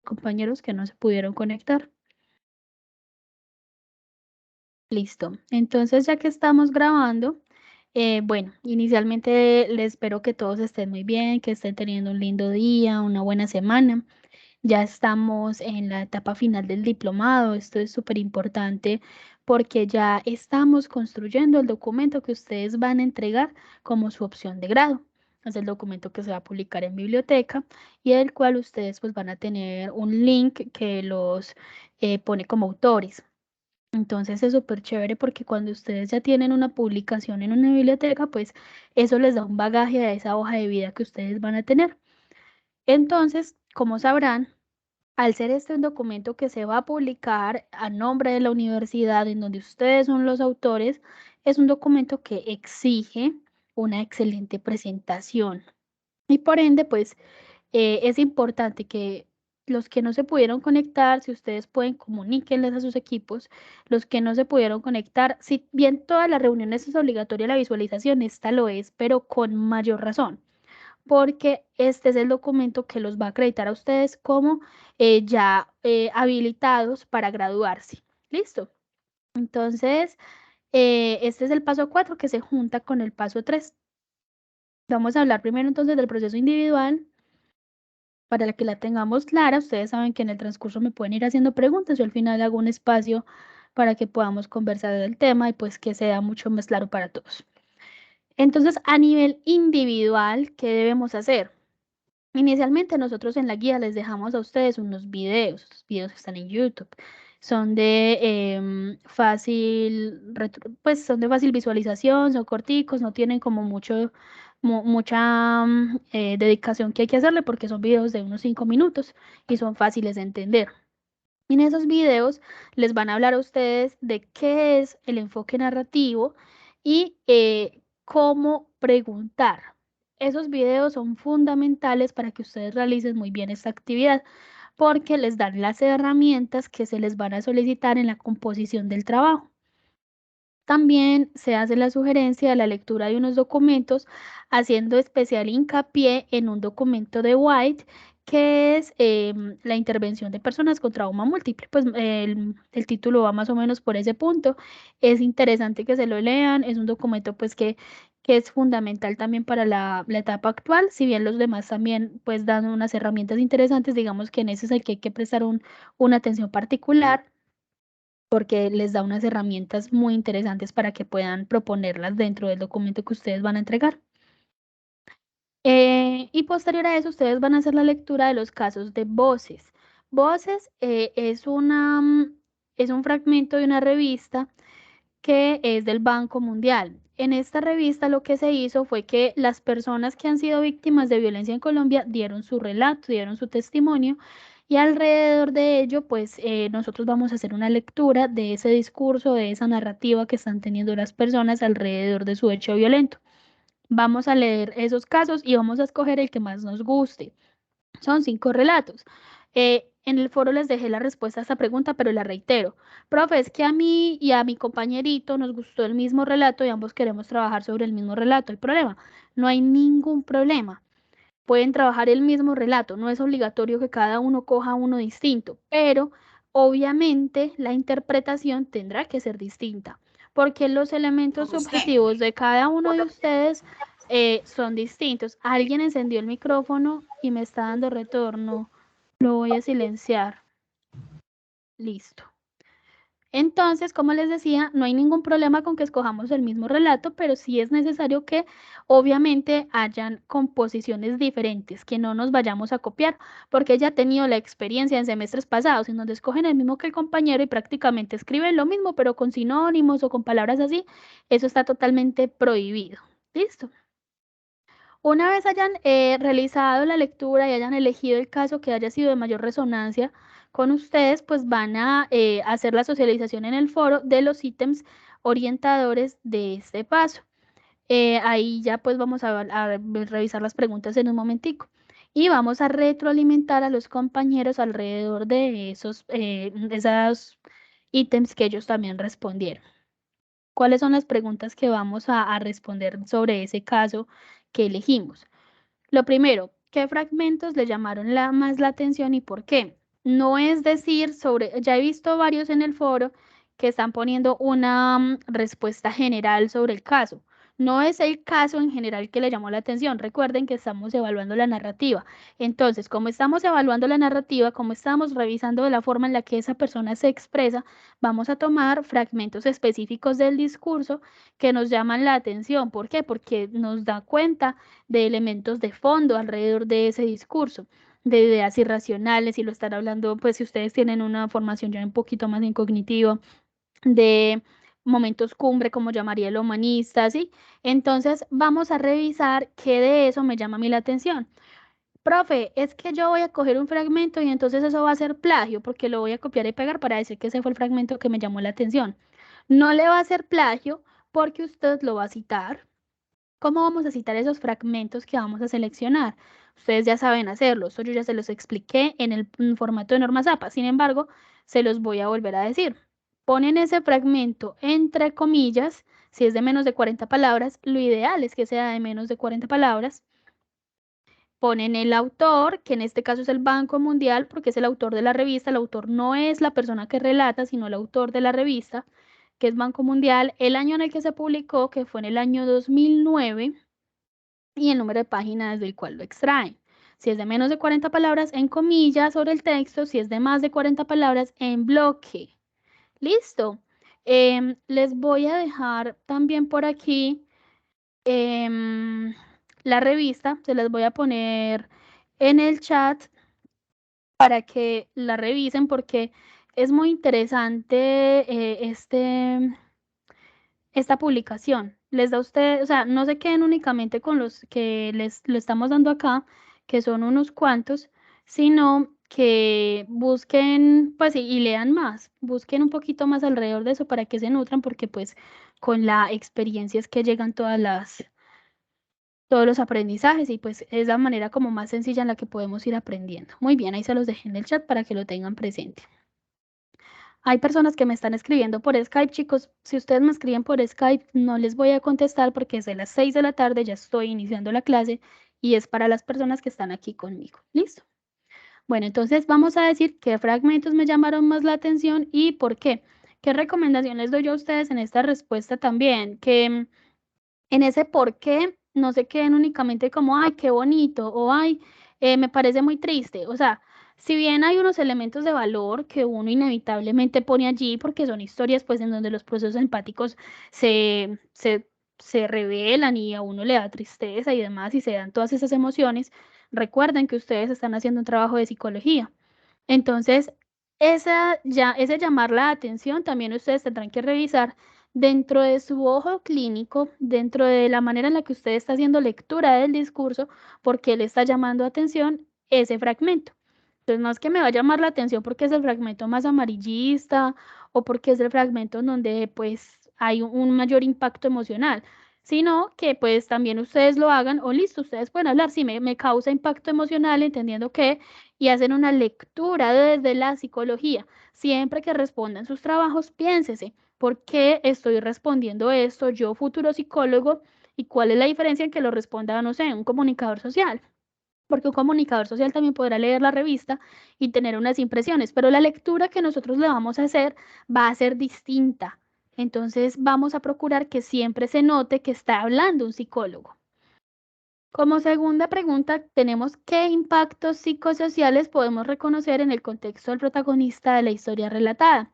compañeros que no se pudieron conectar. Listo. Entonces, ya que estamos grabando, bueno, inicialmente les espero que todos estén muy bien, que estén teniendo un lindo día, una buena semana. Ya estamos en la etapa final del diplomado. Esto es súper importante porque ya estamos construyendo el documento que ustedes van a entregar como su opción de grado. Es el documento que se va a publicar en biblioteca y el cual ustedes pues van a tener un link que los pone como autores. Entonces es súper chévere porque cuando ustedes ya tienen una publicación en una biblioteca, pues eso les da un bagaje a esa hoja de vida que ustedes van a tener. Entonces, como sabrán, al ser este un documento que se va a publicar a nombre de la universidad en donde ustedes son los autores, es un documento que exige una excelente presentación. Y por ende, pues es importante que los que no se pudieron conectar, si ustedes pueden, comuníquenles a sus equipos. Los que no se pudieron conectar, si bien todas las reuniones es obligatoria la visualización, esta lo es, pero con mayor razón, porque este es el documento que los va a acreditar a ustedes como ya habilitados para graduarse. ¿Listo? Entonces, este es el paso 4 que se junta con el paso 3. Vamos a hablar primero entonces del proceso individual. Para que la tengamos clara, ustedes saben que en el transcurso me pueden ir haciendo preguntas. Yo al final hago un espacio para que podamos conversar del tema y pues que sea mucho más claro para todos. Entonces, a nivel individual, ¿qué debemos hacer? Inicialmente nosotros en la guía les dejamos a ustedes unos videos. Los videos están en YouTube. Son de pues son de fácil visualización, son corticos, no tienen como mucha dedicación que hay que hacerle porque son videos de unos 5 minutos y son fáciles de entender. En esos videos les van a hablar a ustedes de qué es el enfoque narrativo y cómo preguntar. Esos videos son fundamentales para que ustedes realicen muy bien esta actividad porque les dan las herramientas que se les van a solicitar en la composición del trabajo. También se hace la sugerencia de la lectura de unos documentos, haciendo especial hincapié en un documento de White, que es la intervención de personas con trauma múltiple. Pues el título va más o menos por ese punto. Es interesante que se lo lean. Es un documento pues que es fundamental también para la etapa actual, si bien los demás también pues dan unas herramientas interesantes. Digamos que en ese es el que hay que prestar una atención particular porque les da unas herramientas muy interesantes para que puedan proponerlas dentro del documento que ustedes van a entregar. Y posterior a eso, ustedes van a hacer la lectura de los casos de Voces. Voces es un fragmento de una revista que es del Banco Mundial. En esta revista lo que se hizo fue que las personas que han sido víctimas de violencia en Colombia dieron su relato, dieron su testimonio y alrededor de ello, pues nosotros vamos a hacer una lectura de ese discurso, de esa narrativa que están teniendo las personas alrededor de su hecho violento. Vamos a leer esos casos y vamos a escoger el que más nos guste. Son 5 relatos. En el foro les dejé la respuesta a esta pregunta, pero la reitero. Profe, es que a mí y a mi compañerito nos gustó el mismo relato y ambos queremos trabajar sobre el mismo relato. ¿Hay problema? No hay ningún problema. Pueden trabajar el mismo relato. No es obligatorio que cada uno coja uno distinto, pero obviamente la interpretación tendrá que ser distinta, porque los elementos subjetivos de cada uno de ustedes son distintos. Alguien encendió el micrófono y me está dando retorno. Lo voy a silenciar. Listo. Entonces, como les decía, no hay ningún problema con que escojamos el mismo relato, pero sí es necesario que obviamente hayan composiciones diferentes, que no nos vayamos a copiar, porque ella ha tenido la experiencia en semestres pasados, en donde escogen el mismo que el compañero y prácticamente escriben lo mismo, pero con sinónimos o con palabras así. Eso está totalmente prohibido. ¿Listo? Una vez hayan realizado la lectura y hayan elegido el caso que haya sido de mayor resonancia con ustedes, pues van a hacer la socialización en el foro de los ítems orientadores de este paso. Ahí ya pues vamos a revisar las preguntas en un momentico y vamos a retroalimentar a los compañeros alrededor de esos ítems que ellos también respondieron. ¿Cuáles son las preguntas que vamos a responder sobre ese caso que elegimos? Lo primero, ¿qué fragmentos le llamaron más la atención y por qué? no es decir ya he visto varios en el foro que están poniendo una respuesta general sobre el caso. No es el caso en general que le llamó la atención. Recuerden que estamos evaluando la narrativa. Entonces, como estamos evaluando la narrativa, como estamos revisando de la forma en la que esa persona se expresa, vamos a tomar fragmentos específicos del discurso que nos llaman la atención. ¿Por qué? Porque nos da cuenta de elementos de fondo alrededor de ese discurso, de ideas irracionales, y lo están hablando, pues si ustedes tienen una formación ya un poquito más en cognitivo, de momentos cumbre, como llamaría el humanista, ¿sí? Entonces vamos a revisar qué de eso me llama a mí la atención. Profe, es que yo voy a coger un fragmento y entonces eso va a ser plagio, porque lo voy a copiar y pegar para decir que ese fue el fragmento que me llamó la atención. No le va a ser plagio porque usted lo va a citar. ¿Cómo vamos a citar esos fragmentos que vamos a seleccionar? Ustedes ya saben hacerlo, eso yo ya se los expliqué en el formato de normas APA. Sin embargo, se los voy a volver a decir. Ponen ese fragmento entre comillas, si es de menos de 40 palabras, lo ideal es que sea de menos de 40 palabras. Ponen el autor, que en este caso es el Banco Mundial, porque es el autor de la revista. El autor no es la persona que relata, sino el autor de la revista, que es Banco Mundial, el año en el que se publicó, que fue en el año 2009, y el número de páginas del cual lo extraen. Si es de menos de 40 palabras, en comillas sobre el texto; si es de más de 40 palabras, en bloque. Listo. Les voy a dejar también por aquí la revista, se las voy a poner en el chat para que la revisen, porque es muy interesante esta publicación. Les da a ustedes, o sea, no se queden únicamente con los que les lo estamos dando acá, que son unos cuantos, sino que busquen, pues, y lean más, busquen un poquito más alrededor de eso para que se nutran, porque pues con la experiencia es que llegan todos los aprendizajes, y pues es la manera como más sencilla en la que podemos ir aprendiendo. Muy bien, ahí se los dejé en el chat para que lo tengan presente. Hay personas que me están escribiendo por Skype, chicos. Si ustedes me escriben por Skype, no les voy a contestar porque es de las 6 de la tarde, ya estoy iniciando la clase y es para las personas que están aquí conmigo. ¿Listo? Bueno, entonces vamos a decir qué fragmentos me llamaron más la atención y por qué. ¿Qué recomendación les doy yo a ustedes en esta respuesta también? Que en ese por qué no se queden únicamente como, ay, qué bonito, o ay, me parece muy triste. O sea, si bien hay unos elementos de valor que uno inevitablemente pone allí, porque son historias pues en donde los procesos empáticos se, se, se revelan y a uno le da tristeza y demás, y se dan todas esas emociones, recuerden que ustedes están haciendo un trabajo de psicología. Entonces, ese llamar la atención también ustedes tendrán que revisar dentro de su ojo clínico, dentro de la manera en la que usted está haciendo lectura del discurso, porque le está llamando atención ese fragmento. Entonces, no es que me va a llamar la atención porque es el fragmento más amarillista o porque es el fragmento en donde pues hay un mayor impacto emocional, sino que pues también ustedes lo hagan, o listo, ustedes pueden hablar, sí, me causa impacto emocional, entendiendo que, y hacen una lectura desde la psicología. Siempre que respondan sus trabajos, piénsese, ¿por qué estoy respondiendo esto yo, futuro psicólogo? ¿Y cuál es la diferencia en que lo responda, no sé, un comunicador social? Porque un comunicador social también podrá leer la revista y tener unas impresiones, pero la lectura que nosotros le vamos a hacer va a ser distinta. Entonces vamos a procurar que siempre se note que está hablando un psicólogo. Como segunda pregunta, tenemos qué impactos psicosociales podemos reconocer en el contexto del protagonista de la historia relatada.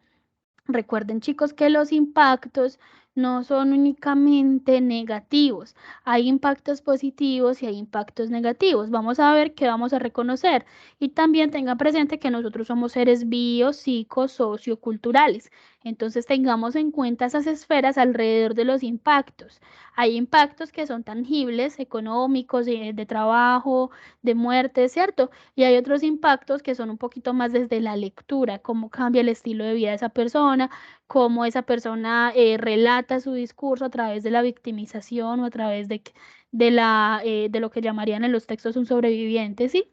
Recuerden, chicos, que los impactos no son únicamente negativos. Hay impactos positivos y hay impactos negativos. Vamos a ver qué vamos a reconocer. Y también tengan presente que nosotros somos seres bio, psico, socioculturales. Entonces tengamos en cuenta esas esferas alrededor de los impactos. Hay impactos que son tangibles, económicos, de trabajo, de muerte, ¿cierto? Y hay otros impactos que son un poquito más desde la lectura, cómo cambia el estilo de vida de esa persona, cómo esa persona relata su discurso a través de la victimización o a través de lo que llamarían en los textos un sobreviviente, ¿sí?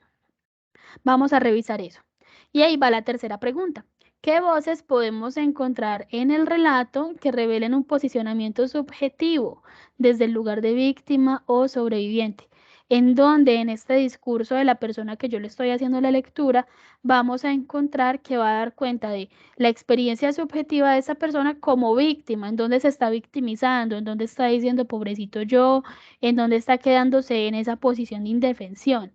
Vamos a revisar eso. Y ahí va la tercera pregunta. ¿Qué voces podemos encontrar en el relato que revelen un posicionamiento subjetivo desde el lugar de víctima o sobreviviente? en donde en este discurso de la persona que yo le estoy haciendo la lectura, vamos a encontrar que va a dar cuenta de la experiencia subjetiva de esa persona como víctima, en donde se está victimizando, en donde está diciendo pobrecito yo, en donde está quedándose en esa posición de indefensión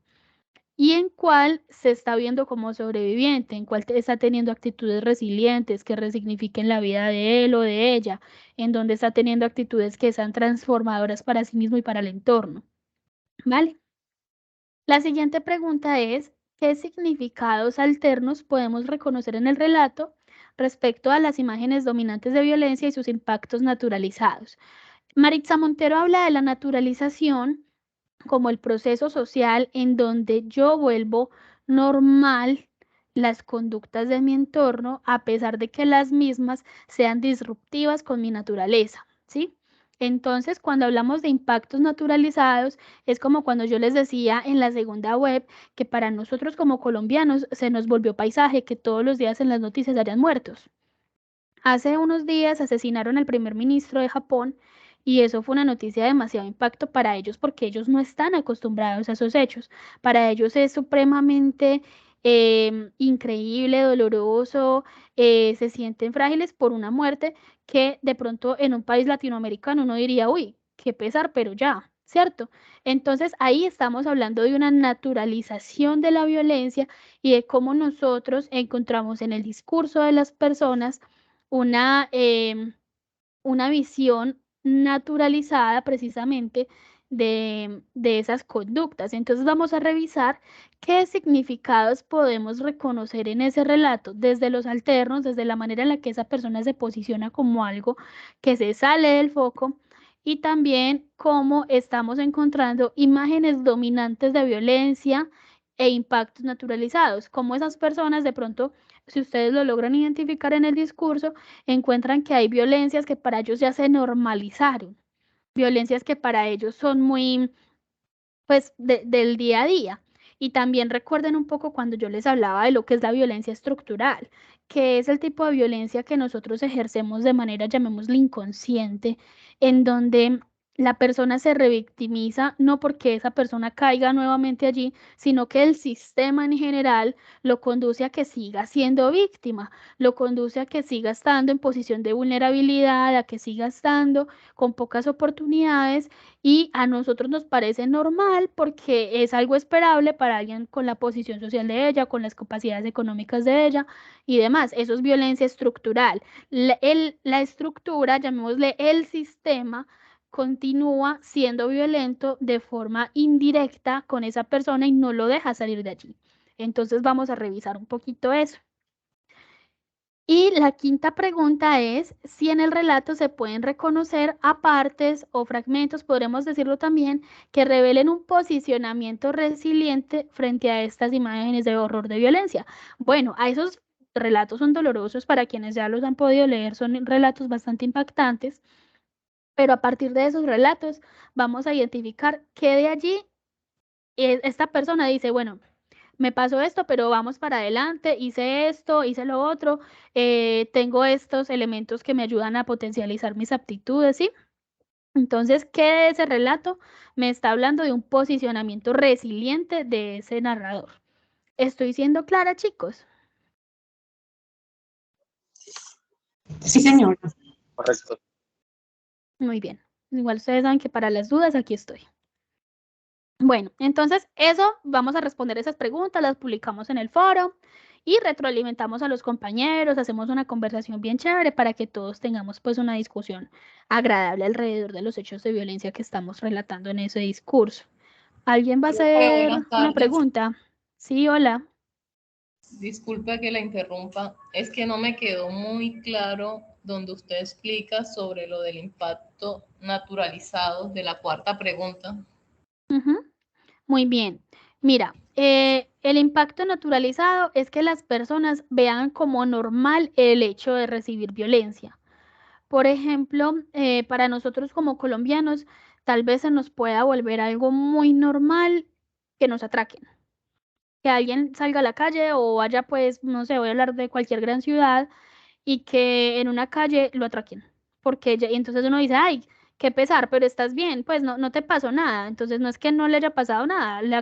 y en cuál se está viendo como sobreviviente, en cuál está teniendo actitudes resilientes que resignifiquen la vida de él o de ella, en donde está teniendo actitudes que sean transformadoras para sí mismo y para el entorno. ¿Vale? La siguiente pregunta es, ¿qué significados alternos podemos reconocer en el relato respecto a las imágenes dominantes de violencia y sus impactos naturalizados? Maritza Montero habla de la naturalización como el proceso social en donde yo vuelvo normal las conductas de mi entorno a pesar de que las mismas sean disruptivas con mi naturaleza, ¿sí? Entonces, cuando hablamos de impactos naturalizados, es como cuando yo les decía en la segunda web que para nosotros como colombianos se nos volvió paisaje que todos los días en las noticias hayan muertos. Hace unos días asesinaron al primer ministro de Japón y eso fue una noticia de demasiado impacto para ellos porque ellos no están acostumbrados a esos hechos. Para ellos es supremamente increíble, doloroso, se sienten frágiles por una muerte que de pronto en un país latinoamericano uno diría, uy, qué pesar, pero ya, ¿cierto? Entonces ahí estamos hablando de una naturalización de la violencia y de cómo nosotros encontramos en el discurso de las personas una visión naturalizada precisamente de esas conductas. Entonces vamos a revisar qué significados podemos reconocer en ese relato, desde los alternos, desde la manera en la que esa persona se posiciona como algo que se sale del foco y también cómo estamos encontrando imágenes dominantes de violencia e impactos naturalizados, cómo esas personas de pronto, si ustedes lo logran identificar en el discurso, encuentran que hay violencias que para ellos ya se normalizaron, violencias que para ellos son muy, pues, del día a día. Y también recuerden un poco cuando yo les hablaba de lo que es la violencia estructural, que es el tipo de violencia que nosotros ejercemos de manera, llamémosle inconsciente, en donde la persona se revictimiza no porque esa persona caiga nuevamente allí, sino que el sistema en general lo conduce a que siga siendo víctima, lo conduce a que siga estando en posición de vulnerabilidad, a que siga estando con pocas oportunidades y a nosotros nos parece normal porque es algo esperable para alguien con la posición social de ella, con las capacidades económicas de ella y demás. Eso es violencia estructural. La estructura, llamémosle el sistema, continúa siendo violento de forma indirecta con esa persona y no lo deja salir de allí. Entonces vamos a revisar un poquito eso. Y la quinta pregunta es si en el relato se pueden reconocer a partes o fragmentos, podremos decirlo también, que revelen un posicionamiento resiliente frente a estas imágenes de horror de violencia. Bueno, a esos relatos son dolorosos para quienes ya los han podido leer, son relatos bastante impactantes, pero a partir de esos relatos vamos a identificar que de allí esta persona dice, bueno, me pasó esto, pero vamos para adelante, hice esto, hice lo otro, tengo estos elementos que me ayudan a potencializar mis aptitudes, ¿sí? Entonces, ¿qué de ese relato? Me está hablando de un posicionamiento resiliente de ese narrador. ¿Estoy siendo clara, chicos? Sí, señora. Correcto. Muy bien. Igual ustedes saben que para las dudas aquí estoy. Bueno, entonces eso, vamos a responder esas preguntas, las publicamos en el foro y retroalimentamos a los compañeros, hacemos una conversación bien chévere para que todos tengamos pues una discusión agradable alrededor de los hechos de violencia que estamos relatando en ese discurso. ¿Alguien va a hacer Buenas una tardes. pregunta? Sí, hola. Disculpe que la interrumpa. Es que no me quedó muy claro donde usted explica sobre lo del impacto naturalizado de la cuarta pregunta. Muy bien. Mira, el impacto naturalizado es que las personas vean como normal el hecho de recibir violencia. Por ejemplo, para nosotros como colombianos, tal vez se nos pueda volver algo muy normal que nos atraquen. Que alguien salga a la calle o vaya, pues, no sé, voy a hablar de cualquier gran ciudad y que en una calle lo atraquen. Porque y entonces uno dice, ay, qué pesar, pero estás bien, pues no te pasó nada. Entonces no es que no le haya pasado nada, lo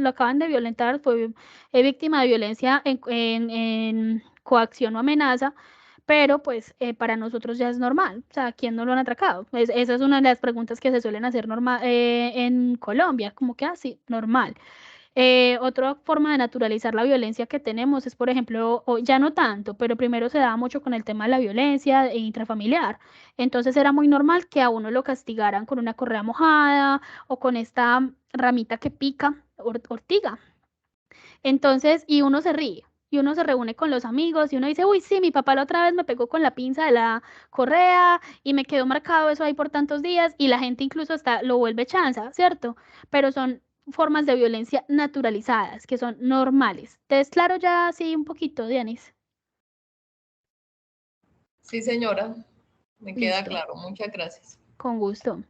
acaban de violentar, fue víctima de violencia en coacción o amenaza, pero pues para nosotros ya es normal. O sea, ¿quién no lo han atracado? Esa es una de las preguntas que se suelen hacer en Colombia, como que así, normal. Otra forma de naturalizar la violencia que tenemos es, por ejemplo, ya no tanto, pero primero se daba mucho con el tema de la violencia intrafamiliar. Entonces era muy normal que a uno lo castigaran con una correa mojada o con esta ramita que pica, ortiga. Entonces, y uno se ríe. Y uno se reúne con los amigos y uno dice, uy, sí, mi papá la otra vez me pegó con la pinza de la correa y me quedó marcado eso ahí por tantos días y la gente incluso hasta lo vuelve chanza, ¿cierto? Pero son formas de violencia naturalizadas, que son normales. ¿Te es claro ya así un poquito, Dianis? Sí, señora, me queda Listo. claro. Muchas gracias. Con gusto.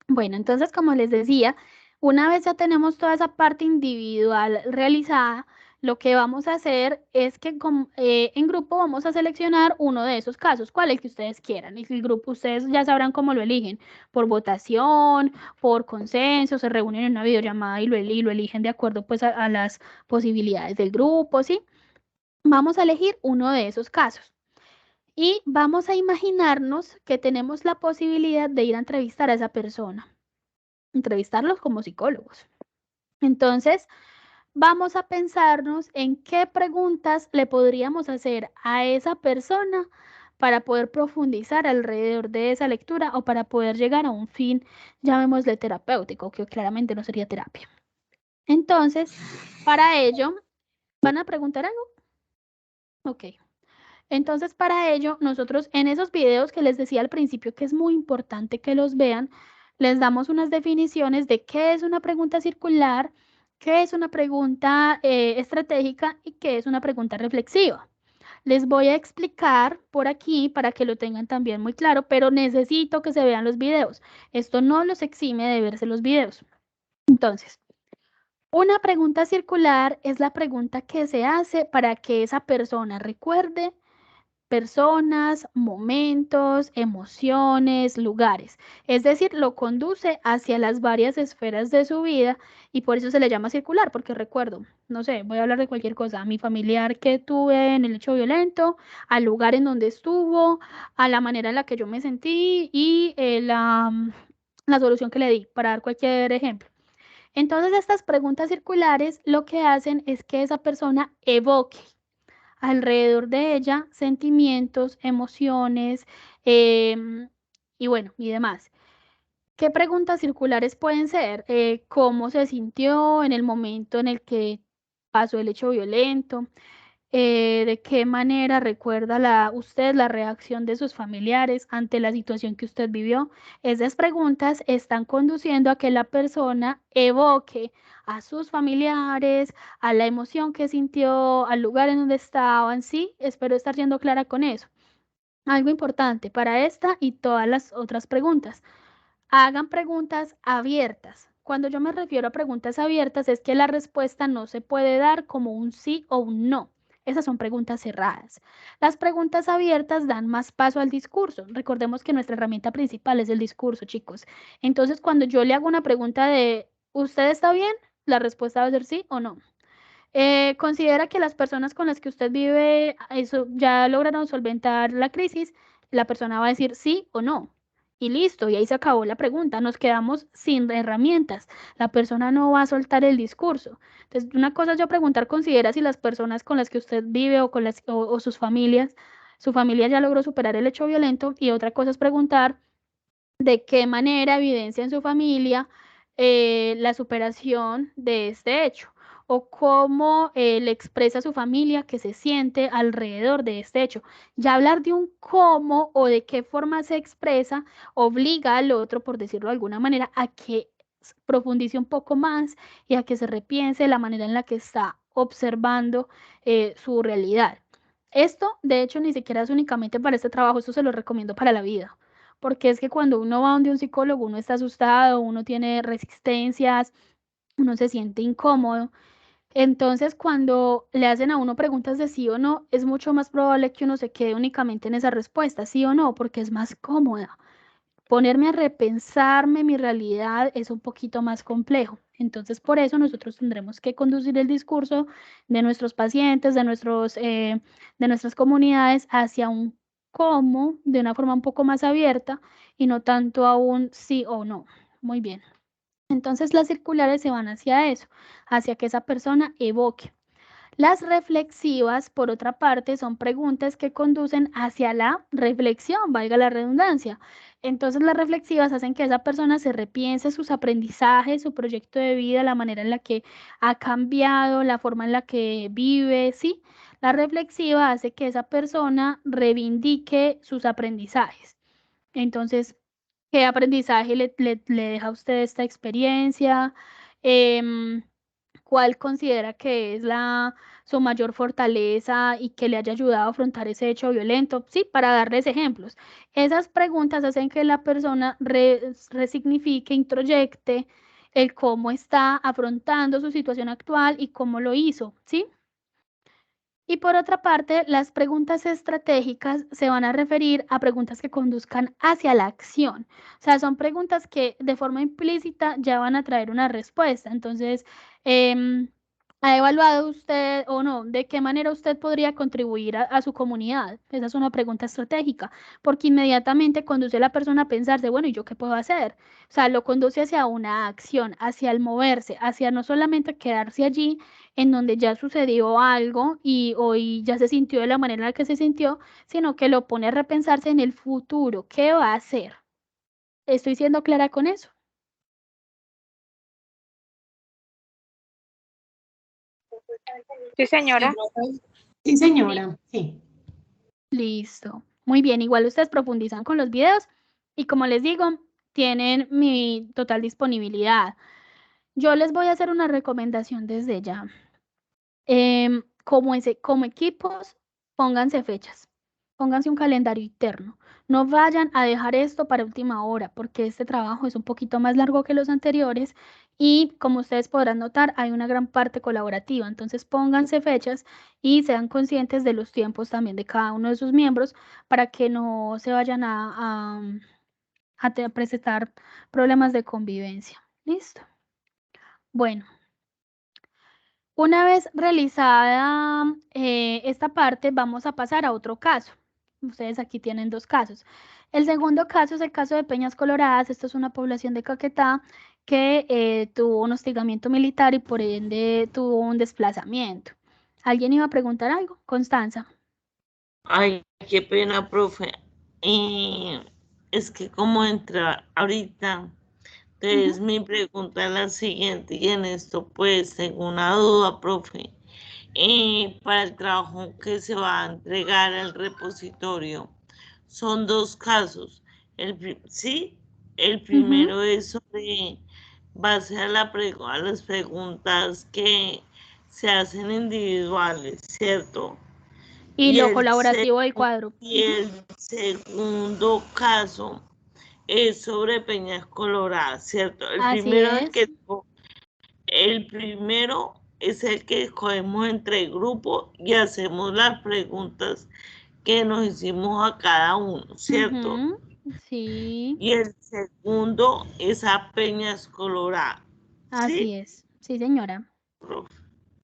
Bueno, entonces, como les decía, una vez ya tenemos toda esa parte individual realizada, lo que vamos a hacer es que en grupo vamos a seleccionar uno de esos casos, cuál el que ustedes quieran. Y el grupo, ustedes ya sabrán cómo lo eligen, por votación, por consenso, se reúnen en una videollamada y lo eligen de acuerdo pues a las posibilidades del grupo, ¿sí? Vamos a elegir uno de esos casos. Y vamos a imaginarnos que tenemos la posibilidad de ir a entrevistar a esa persona, entrevistarlos como psicólogos. Entonces, vamos a pensarnos en qué preguntas le podríamos hacer a esa persona para poder profundizar alrededor de esa lectura o para poder llegar a un fin, llamémosle terapéutico, que claramente no sería terapia. Entonces, para ello, ¿van a preguntar algo? Ok. Entonces, para ello, nosotros en esos videos que les decía al principio que es muy importante que los vean, les damos unas definiciones de qué es una pregunta circular, qué es una pregunta estratégica y qué es una pregunta reflexiva. Les voy a explicar por aquí para que lo tengan también muy claro, pero necesito que se vean los videos. Esto no los exime de verse los videos. Entonces, una pregunta circular es la pregunta que se hace para que esa persona recuerde personas, momentos, emociones, lugares. Es decir, lo conduce hacia las varias esferas de su vida y por eso se le llama circular, porque recuerdo, no sé, voy a hablar de cualquier cosa, a mi familiar que tuve en el hecho violento, al lugar en donde estuvo, a la manera en la que yo me sentí y la solución que le di, para dar cualquier ejemplo. Entonces, estas preguntas circulares lo que hacen es que esa persona evoque alrededor de ella sentimientos, emociones y bueno, y demás. ¿Qué preguntas circulares pueden ser? ¿Cómo se sintió en el momento en el que pasó el hecho violento? ¿De qué manera recuerda usted la reacción de sus familiares ante la situación que usted vivió? Esas preguntas están conduciendo a que la persona evoque a sus familiares, a la emoción que sintió, al lugar en donde estaban. Sí, espero estar siendo clara con eso. Algo importante para esta y todas las otras preguntas. Hagan preguntas abiertas. Cuando yo me refiero a preguntas abiertas es que la respuesta no se puede dar como un sí o un no. Esas son preguntas cerradas. Las preguntas abiertas dan más paso al discurso. Recordemos que nuestra herramienta principal es el discurso, chicos. Entonces, cuando yo le hago una pregunta de ¿usted está bien? La respuesta va a ser sí o no. ¿Considera que las personas con las que usted vive eso, ya lograron solventar la crisis? La persona va a decir sí o no. Y listo, y ahí se acabó la pregunta. Nos quedamos sin herramientas. La persona no va a soltar el discurso. Entonces, una cosa es yo preguntar, considera si las personas con las que usted vive o sus familias, su familia ya logró superar el hecho violento. Y otra cosa es preguntar de qué manera evidencia en su familia la superación de este hecho o cómo le expresa a su familia que se siente alrededor de este hecho. Ya hablar de un cómo o de qué forma se expresa obliga al otro, por decirlo de alguna manera, a que profundice un poco más y a que se repiense la manera en la que está observando su realidad. Esto, de hecho, ni siquiera es únicamente para este trabajo, esto se lo recomiendo para la vida, porque es que cuando uno va donde un psicólogo, uno está asustado, uno tiene resistencias, uno se siente incómodo. Entonces, cuando le hacen a uno preguntas de sí o no, es mucho más probable que uno se quede únicamente en esa respuesta, sí o no, porque es más cómoda. ponerme a repensarme mi realidad es un poquito más complejo. Entonces, por eso nosotros tendremos que conducir el discurso de nuestros pacientes, de nuestras comunidades hacia un cómo de una forma un poco más abierta y no tanto a un sí o no. Muy bien. Entonces, las circulares se van hacia eso, hacia que esa persona evoque. Las reflexivas, por otra parte, son preguntas que conducen hacia la reflexión, valga la redundancia. Entonces, las reflexivas hacen que esa persona se repiense sus aprendizajes, su proyecto de vida, la manera en la que ha cambiado, la forma en la que vive, ¿sí? La reflexiva hace que esa persona reivindique sus aprendizajes. Entonces, ¿qué aprendizaje le deja a usted esta experiencia? ¿Cuál considera que es su mayor fortaleza y que le haya ayudado a afrontar ese hecho violento? Sí, para darles ejemplos. Esas preguntas hacen que la persona resignifique, introyecte el cómo está afrontando su situación actual y cómo lo hizo, ¿sí? Y por otra parte, las preguntas estratégicas se van a referir a preguntas que conduzcan hacia la acción. O sea, son preguntas que de forma implícita ya van a traer una respuesta. Entonces, ¿ha evaluado usted o no de qué manera usted podría contribuir a su comunidad? Esa es una pregunta estratégica, porque inmediatamente conduce a la persona a pensarse, bueno, ¿y yo qué puedo hacer? O sea, lo conduce hacia una acción, hacia el moverse, hacia no solamente quedarse allí en donde ya sucedió algo y hoy ya se sintió de la manera en la que se sintió, sino que lo pone a repensarse en el futuro. ¿Qué va a hacer? ¿Estoy siendo clara con eso? Sí, señora. Sí, señora. Sí. Listo. Muy bien, igual ustedes profundizan con los videos y como les digo, tienen mi total disponibilidad. Yo les voy a hacer una recomendación desde ya. Como equipos, pónganse fechas, pónganse un calendario interno. No vayan a dejar esto para última hora, porque este trabajo es un poquito más largo que los anteriores y como ustedes podrán notar, hay una gran parte colaborativa. Entonces, pónganse fechas y sean conscientes de los tiempos también de cada uno de sus miembros para que no se vayan a presentar problemas de convivencia. ¿Listo? Bueno. Una vez realizada esta parte, vamos a pasar a otro caso. Ustedes aquí tienen dos casos. El segundo caso es el caso de Peñas Coloradas. Esto es una población de Caquetá que tuvo un hostigamiento militar y por ende tuvo un desplazamiento. ¿Alguien iba a preguntar algo? Constanza. Ay, qué pena, profe. Es que como entra ahorita, entonces mi pregunta es la siguiente, y en esto pues tengo una duda, profe. Para el trabajo que se va a entregar al repositorio, son dos casos. El primero es sobre base a las preguntas que se hacen individuales, ¿cierto? Y lo colaborativo del cuadro. Y el segundo caso es sobre Peñas Coloradas, ¿cierto? El primero es el que escogemos entre grupo y hacemos las preguntas que nos hicimos a cada uno, ¿cierto? Sí. Y el segundo es a Peñas Coloradas. Así es. Sí, señora. Profe?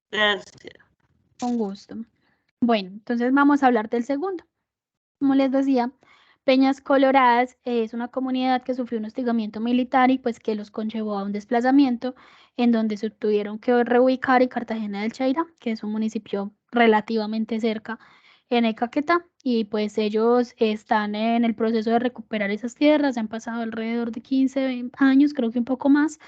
Gracias. Con gusto. Bueno, entonces vamos a hablar del segundo. Como les decía, Peñas Coloradas es una comunidad que sufrió un hostigamiento militar y pues que los conllevó a un desplazamiento en donde se tuvieron que reubicar en Cartagena del Chaira, que es un municipio relativamente cerca en el Caquetá, y pues ellos están en el proceso de recuperar esas tierras, han pasado alrededor de 15 20 años, creo que un poco más,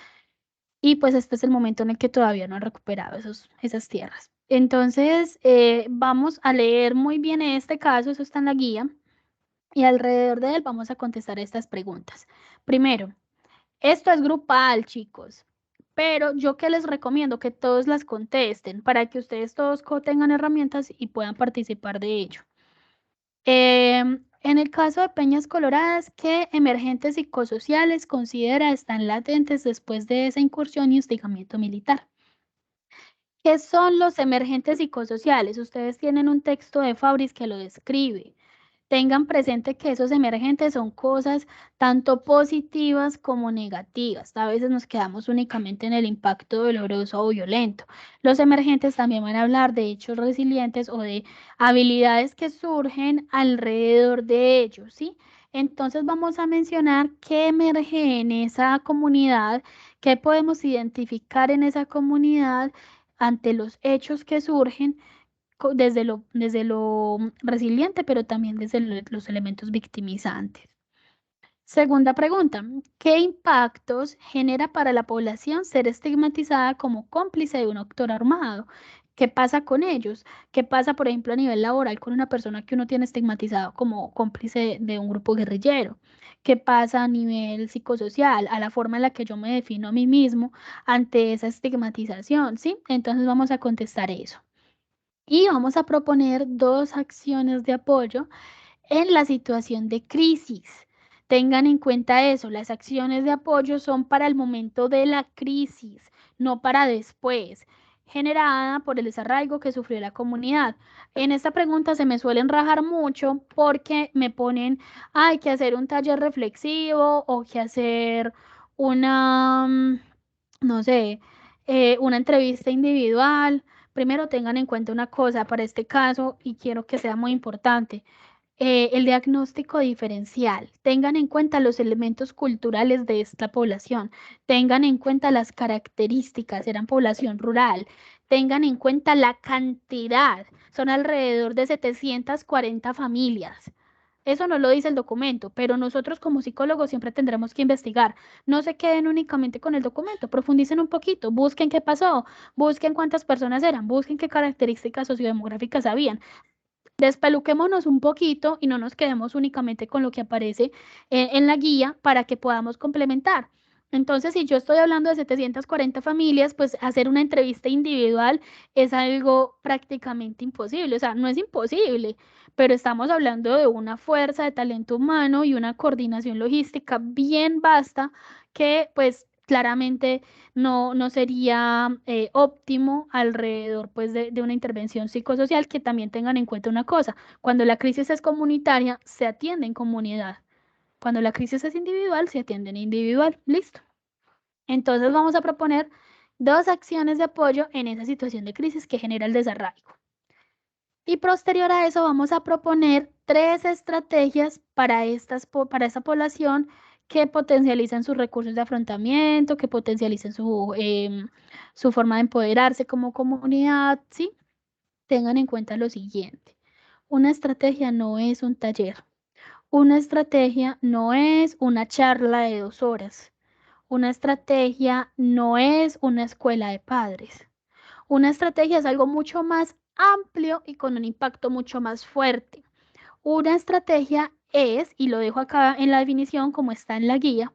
y pues este es el momento en el que todavía no han recuperado esas tierras. Entonces, vamos a leer muy bien este caso, eso está en la guía, y alrededor de él vamos a contestar estas preguntas. Primero, esto es grupal, chicos, pero yo que les recomiendo que todos las contesten para que ustedes todos tengan herramientas y puedan participar de ello. En el caso de Peñas Coloradas, ¿qué emergentes psicosociales considera están latentes después de esa incursión y hostigamiento militar? ¿Qué son los emergentes psicosociales? Ustedes tienen un texto de Fabris que lo describe. Tengan presente que esos emergentes son cosas tanto positivas como negativas. A veces nos quedamos únicamente en el impacto doloroso o violento. Los emergentes también van a hablar de hechos resilientes o de habilidades que surgen alrededor de ellos, ¿sí? Entonces vamos a mencionar qué emerge en esa comunidad, qué podemos identificar en esa comunidad ante los hechos que surgen desde lo resiliente, pero también desde los elementos victimizantes. Segunda pregunta, ¿qué impactos genera para la población ser estigmatizada como cómplice de un actor armado? ¿Qué pasa con ellos? ¿Qué pasa, por ejemplo, a nivel laboral con una persona que uno tiene estigmatizado como cómplice de un grupo guerrillero? ¿Qué pasa a nivel psicosocial, a la forma en la que yo me defino a mí mismo ante esa estigmatización? ¿Sí? Entonces vamos a contestar eso. Y vamos a proponer 2 acciones de apoyo en la situación de crisis. Tengan en cuenta eso, las acciones de apoyo son para el momento de la crisis, no para después, generada por el desarraigo que sufrió la comunidad. En esta pregunta se me suelen rajar mucho porque me ponen, hay que hacer un taller reflexivo o que hacer una, no sé, una entrevista individual. Primero tengan en cuenta una cosa para este caso y quiero que sea muy importante. El diagnóstico diferencial. Tengan en cuenta los elementos culturales de esta población. Tengan en cuenta las características. Eran población rural. Tengan en cuenta la cantidad. Son alrededor de 740 familias. Eso no lo dice el documento, pero nosotros como psicólogos siempre tendremos que investigar. No se queden únicamente con el documento, profundicen un poquito, busquen qué pasó, busquen cuántas personas eran, busquen qué características sociodemográficas habían. Despeluquémonos un poquito y no nos quedemos únicamente con lo que aparece en la guía para que podamos complementar. Entonces, si yo estoy hablando de 740 familias, pues hacer una entrevista individual es algo prácticamente imposible. O sea, no es imposible, pero estamos hablando de una fuerza de talento humano y una coordinación logística bien vasta que pues claramente no sería óptimo alrededor pues de una intervención psicosocial. Que también tengan en cuenta una cosa, cuando la crisis es comunitaria, se atiende en comunidad. Cuando la crisis es individual, se atiende en individual. Listo. Entonces vamos a proponer 2 acciones de apoyo en esa situación de crisis que genera el desarraigo. Y posterior a eso vamos a proponer 3 estrategias para esta población que potencialicen sus recursos de afrontamiento, que potencialicen su forma de empoderarse como comunidad, ¿sí? Tengan en cuenta lo siguiente. Una estrategia no es un taller. Una estrategia no es una charla de 2 horas. Una estrategia no es una escuela de padres. Una estrategia es algo mucho más amplio y con un impacto mucho más fuerte. Una estrategia es, y lo dejo acá en la definición como está en la guía,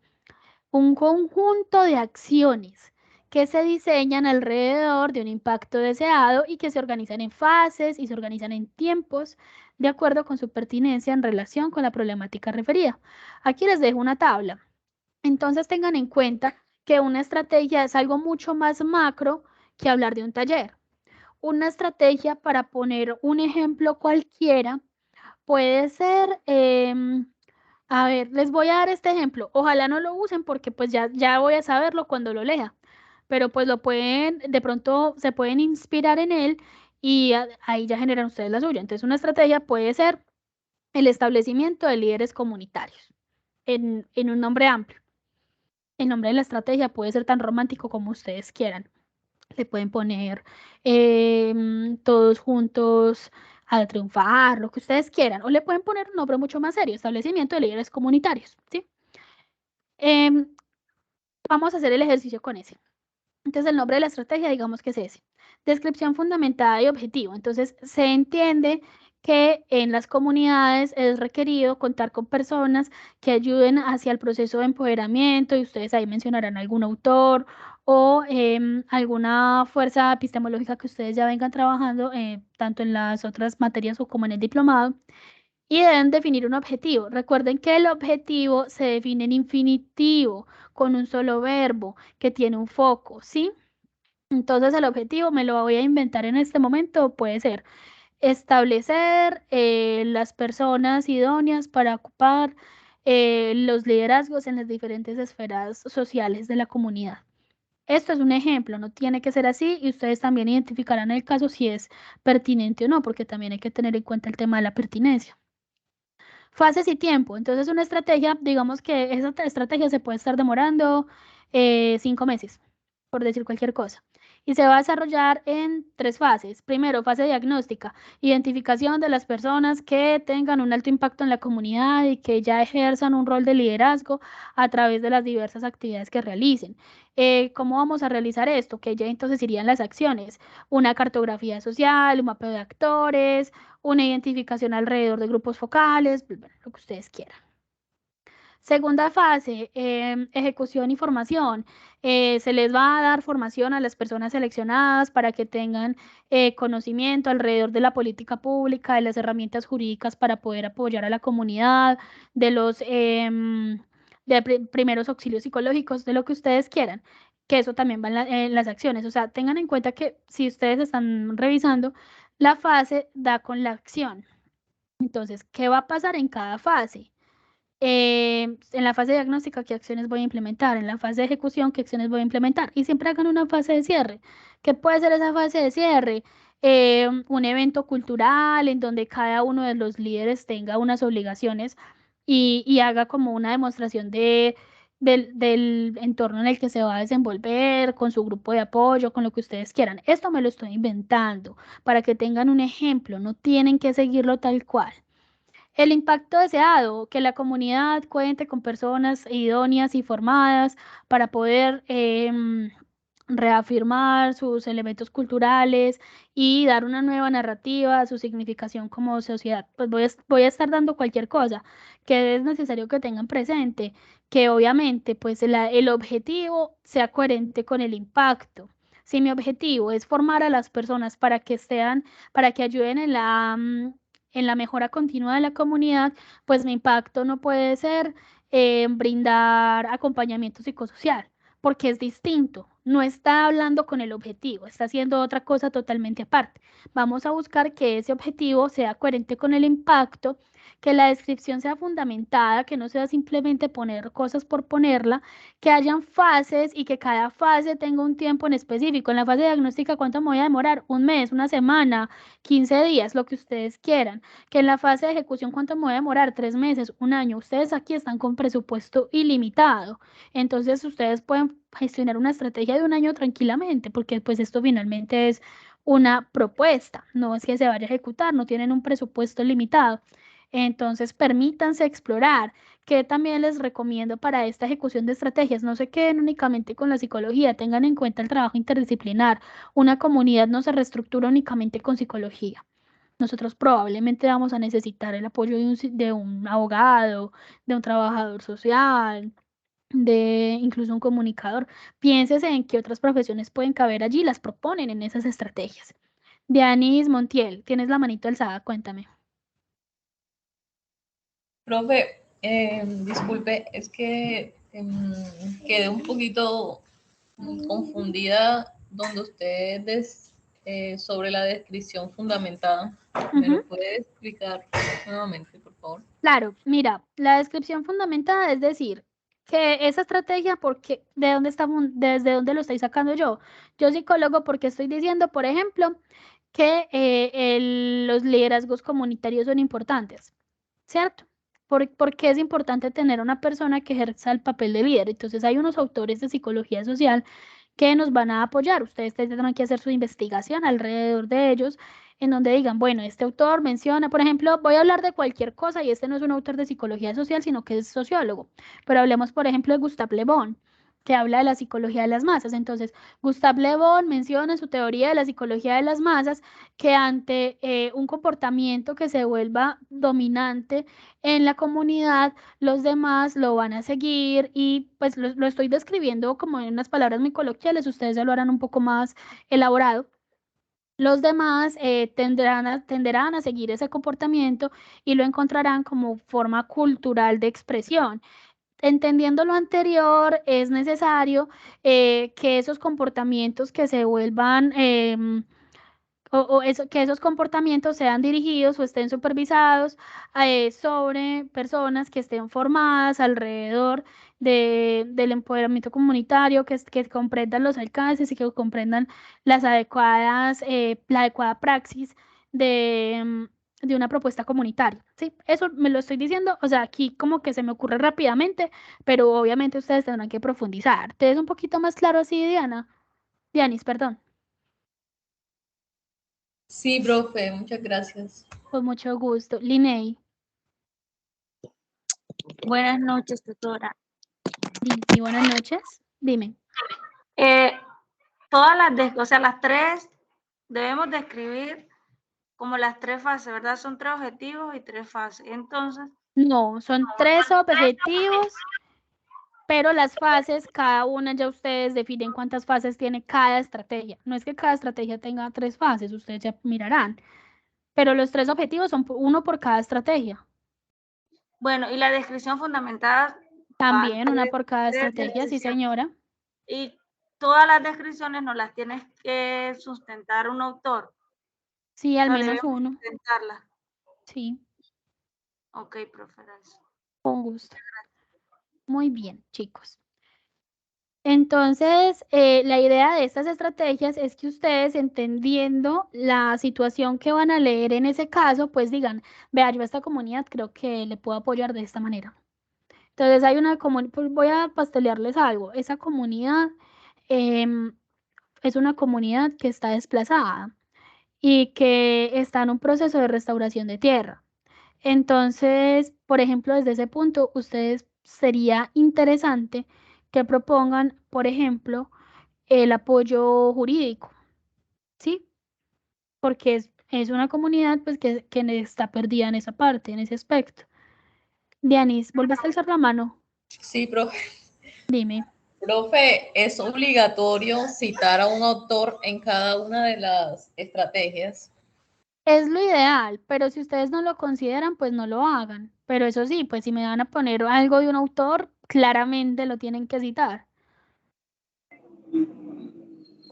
un conjunto de acciones que se diseñan alrededor de un impacto deseado y que se organizan en fases y se organizan en tiempos de acuerdo con su pertinencia en relación con la problemática referida. Aquí les dejo una tabla. Entonces tengan en cuenta que una estrategia es algo mucho más macro que hablar de un taller. Una estrategia, para poner un ejemplo cualquiera, puede ser, a ver, les voy a dar este ejemplo. Ojalá no lo usen porque pues ya voy a saberlo cuando lo lea, pero pues lo pueden, de pronto se pueden inspirar en él y ahí ya generan ustedes la suya. Entonces una estrategia puede ser el establecimiento de líderes comunitarios en un nombre amplio. El nombre de la estrategia puede ser tan romántico como ustedes quieran. Le pueden poner todos juntos a triunfar, lo que ustedes quieran. O le pueden poner un nombre mucho más serio, establecimiento de líderes comunitarios, ¿sí? Vamos a hacer el ejercicio con ese. Entonces el nombre de la estrategia, digamos que es ese. Descripción fundamentada y objetivo. Entonces se entiende que en las comunidades es requerido contar con personas que ayuden hacia el proceso de empoderamiento, y ustedes ahí mencionarán algún autor o alguna fuerza epistemológica que ustedes ya vengan trabajando tanto en las otras materias o como en el diplomado. Y deben definir un objetivo. Recuerden que el objetivo se define en infinitivo, con un solo verbo que tiene un foco, ¿sí? Entonces el objetivo me lo voy a inventar en este momento, puede ser establecer las personas idóneas para ocupar los liderazgos en las diferentes esferas sociales de la comunidad. Esto es un ejemplo, no tiene que ser así y ustedes también identificarán el caso si es pertinente o no, porque también hay que tener en cuenta el tema de la pertinencia. Fases y tiempo. Entonces, una estrategia, digamos que esa estrategia se puede estar demorando 5 meses, por decir cualquier cosa. Y se va a desarrollar en 3 fases. Primero, fase diagnóstica, identificación de las personas que tengan un alto impacto en la comunidad y que ya ejerzan un rol de liderazgo a través de las diversas actividades que realicen. ¿Cómo vamos a realizar esto? Que ya entonces irían las acciones, una cartografía social, un mapeo de actores, una identificación alrededor de grupos focales, bueno, lo que ustedes quieran. Segunda fase, ejecución y formación. Se les va a dar formación a las personas seleccionadas para que tengan conocimiento alrededor de la política pública, de las herramientas jurídicas para poder apoyar a la comunidad, de los primeros auxilios psicológicos, de lo que ustedes quieran, que eso también va en las acciones. O sea, tengan en cuenta que si ustedes están revisando, la fase da con la acción. Entonces, ¿qué va a pasar en cada fase? En la fase diagnóstica, ¿qué acciones voy a implementar? En la fase de ejecución, ¿qué acciones voy a implementar? Y siempre hagan una fase de cierre. ¿Qué puede ser esa fase de cierre? Un evento cultural en donde cada uno de los líderes tenga unas obligaciones y haga como una demostración del entorno en el que se va a desenvolver, con su grupo de apoyo, con lo que ustedes quieran. Esto me lo estoy inventando para que tengan un ejemplo, no tienen que seguirlo tal cual. El impacto deseado, que la comunidad cuente con personas idóneas y formadas para poder reafirmar sus elementos culturales y dar una nueva narrativa a su significación como sociedad. Pues voy a estar dando cualquier cosa que es necesario que tengan presente, que obviamente pues el objetivo sea coherente con el impacto. Si mi objetivo es formar a las personas para que ayuden en la mejora continua de la comunidad, pues mi impacto no puede ser brindar acompañamiento psicosocial, porque es distinto, no está hablando con el objetivo, está haciendo otra cosa totalmente aparte. Vamos a buscar que ese objetivo sea coherente con el impacto, que la descripción sea fundamentada, que no sea simplemente poner cosas por ponerla, que hayan fases y que cada fase tenga un tiempo en específico. En la fase diagnóstica, ¿cuánto me voy a demorar? Un mes, una semana, 15 días, lo que ustedes quieran. Que en la fase de ejecución, ¿cuánto me voy a demorar? 3 meses, un año. Ustedes aquí están con presupuesto ilimitado. Entonces, ustedes pueden gestionar una estrategia de un año tranquilamente, porque pues esto finalmente es una propuesta, no es que se vaya a ejecutar, no tienen un presupuesto limitado. Entonces, permítanse explorar. Que también les recomiendo para esta ejecución de estrategias, no se queden únicamente con la psicología, tengan en cuenta el trabajo interdisciplinar. Una comunidad no se reestructura únicamente con psicología. Nosotros probablemente vamos a necesitar el apoyo de un abogado, de un trabajador social, de incluso un comunicador. Piénsese en qué otras profesiones pueden caber allí, las proponen en esas estrategias. Dianis Montiel, tienes la manito alzada, cuéntame. Profe, disculpe, es que quedé un poquito confundida donde ustedes sobre la descripción fundamentada. ¿Me lo puede explicar nuevamente, por favor? Claro, mira, la descripción fundamentada es decir, que esa estrategia, porque desde dónde lo estoy sacando yo. Yo psicólogo, porque estoy diciendo, por ejemplo, que los liderazgos comunitarios son importantes, ¿cierto? ¿Por qué es importante tener una persona que ejerza el papel de líder? Entonces hay unos autores de psicología social que nos van a apoyar. Ustedes tendrán que hacer su investigación alrededor de ellos, en donde digan, bueno, este autor menciona, por ejemplo, voy a hablar de cualquier cosa y este no es un autor de psicología social, sino que es sociólogo. Pero hablemos, por ejemplo, de Gustave Le Bon, que habla de la psicología de las masas. Entonces, Gustave Le Bon menciona en su teoría de la psicología de las masas que ante un comportamiento que se vuelva dominante en la comunidad, los demás lo van a seguir y pues lo estoy describiendo como en unas palabras muy coloquiales, ustedes ya lo harán un poco más elaborado. Los demás tenderán a seguir ese comportamiento y lo encontrarán como forma cultural de expresión. Entendiendo lo anterior, es necesario que esos comportamientos que se vuelvan que esos comportamientos sean dirigidos o estén supervisados sobre personas que estén formadas alrededor del empoderamiento comunitario, que comprendan los alcances y que comprendan las adecuadas, la adecuada praxis de una propuesta comunitaria, ¿sí? Eso me lo estoy diciendo, o sea, aquí como que se me ocurre rápidamente, pero obviamente ustedes tendrán que profundizar. ¿Te es un poquito más claro así, Diana? Dianis, perdón. Sí, profe, muchas gracias. Con mucho gusto. Linney. Buenas noches, tutora. Sí, buenas noches. Dime. Todas las tres debemos describir como las tres fases, ¿verdad? Son tres objetivos y tres fases. Entonces, No, son 3 objetivos, pero las fases, cada una ya ustedes definen cuántas fases tiene cada estrategia. No es que cada estrategia tenga 3 fases, ustedes ya mirarán. Pero los 3 objetivos son uno por cada estrategia. bueno, y la descripción fundamentada. También una por cada estrategia, sí, señora. Y todas las descripciones nos las tienes que sustentar un autor. Sí, al menos uno. Sustentarlas. Sí. Ok, profe. Con gusto. Muy bien, chicos. Entonces, la idea de estas estrategias es que ustedes, entendiendo la situación que van a leer en ese caso, pues digan, vea, yo a esta comunidad creo que le puedo apoyar de esta manera. Entonces, hay una comunidad, pues voy a pastelearles algo. Esa comunidad es una comunidad que está desplazada y que está en un proceso de restauración de tierra. Entonces, por ejemplo, desde ese punto, ustedes sería interesante que propongan, por ejemplo, el apoyo jurídico, ¿sí? Porque es una comunidad pues, que está perdida en esa parte, en ese aspecto. Dianis, ¿volviste a alzar la mano? Sí, profe. Dime. Profe, ¿es obligatorio citar a un autor en cada una de las estrategias? Es lo ideal, pero si ustedes no lo consideran, pues no lo hagan. Pero eso sí, pues si me van a poner algo de un autor, claramente lo tienen que citar.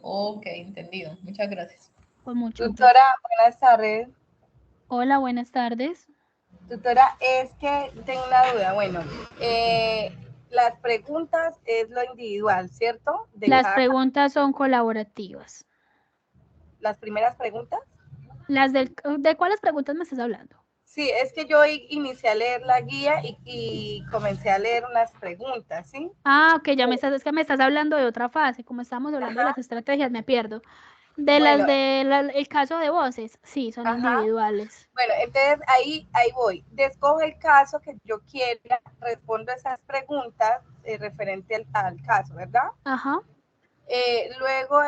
Ok, entendido. Muchas gracias. Con mucho gusto. Tutora, buenas tardes. Hola, buenas tardes. Tutora, es que tengo una duda. Bueno, las preguntas es lo individual, ¿cierto? Las preguntas son colaborativas. ¿Las primeras preguntas? ¿De cuáles preguntas me estás hablando? Sí, es que yo inicié a leer la guía y comencé a leer unas preguntas, ¿sí? Ah, ok, es que me estás hablando de otra fase. Como estamos hablando de las estrategias, me pierdo. El caso de voces, sí, son individuales. Bueno, entonces ahí voy. Escojo el caso que yo quiera, respondo esas preguntas referente al caso, ¿verdad? Ajá. Luego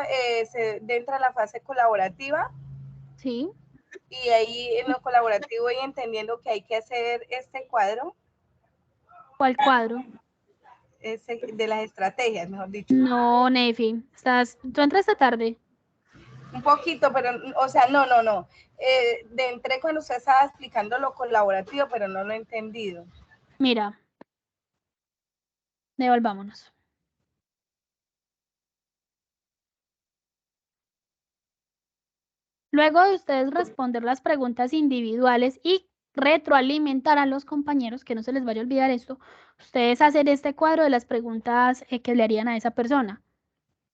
se entra la fase colaborativa. Sí. Y ahí en lo colaborativo voy entendiendo que hay que hacer este cuadro. ¿Cuál cuadro? De las estrategias, mejor dicho. No, Nefi, ¿tú entraste tarde? Un poquito, pero, o sea, no. Entré cuando usted estaba explicando lo colaborativo, pero no lo he entendido. Mira, devolvámonos. Luego de ustedes responder las preguntas individuales y retroalimentar a los compañeros, que no se les vaya a olvidar esto, ustedes hacen este cuadro de las preguntas que le harían a esa persona.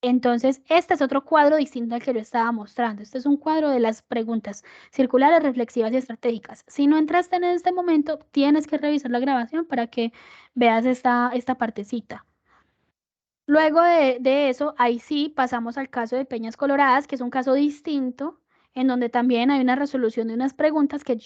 Entonces, este es otro cuadro distinto al que yo estaba mostrando. Este es un cuadro de las preguntas circulares, reflexivas y estratégicas. Si no entraste en este momento, tienes que revisar la grabación para que veas esta partecita. Luego de eso, ahí sí pasamos al caso de Peñas Coloradas, que es un caso distinto, en donde también hay una resolución de unas preguntas que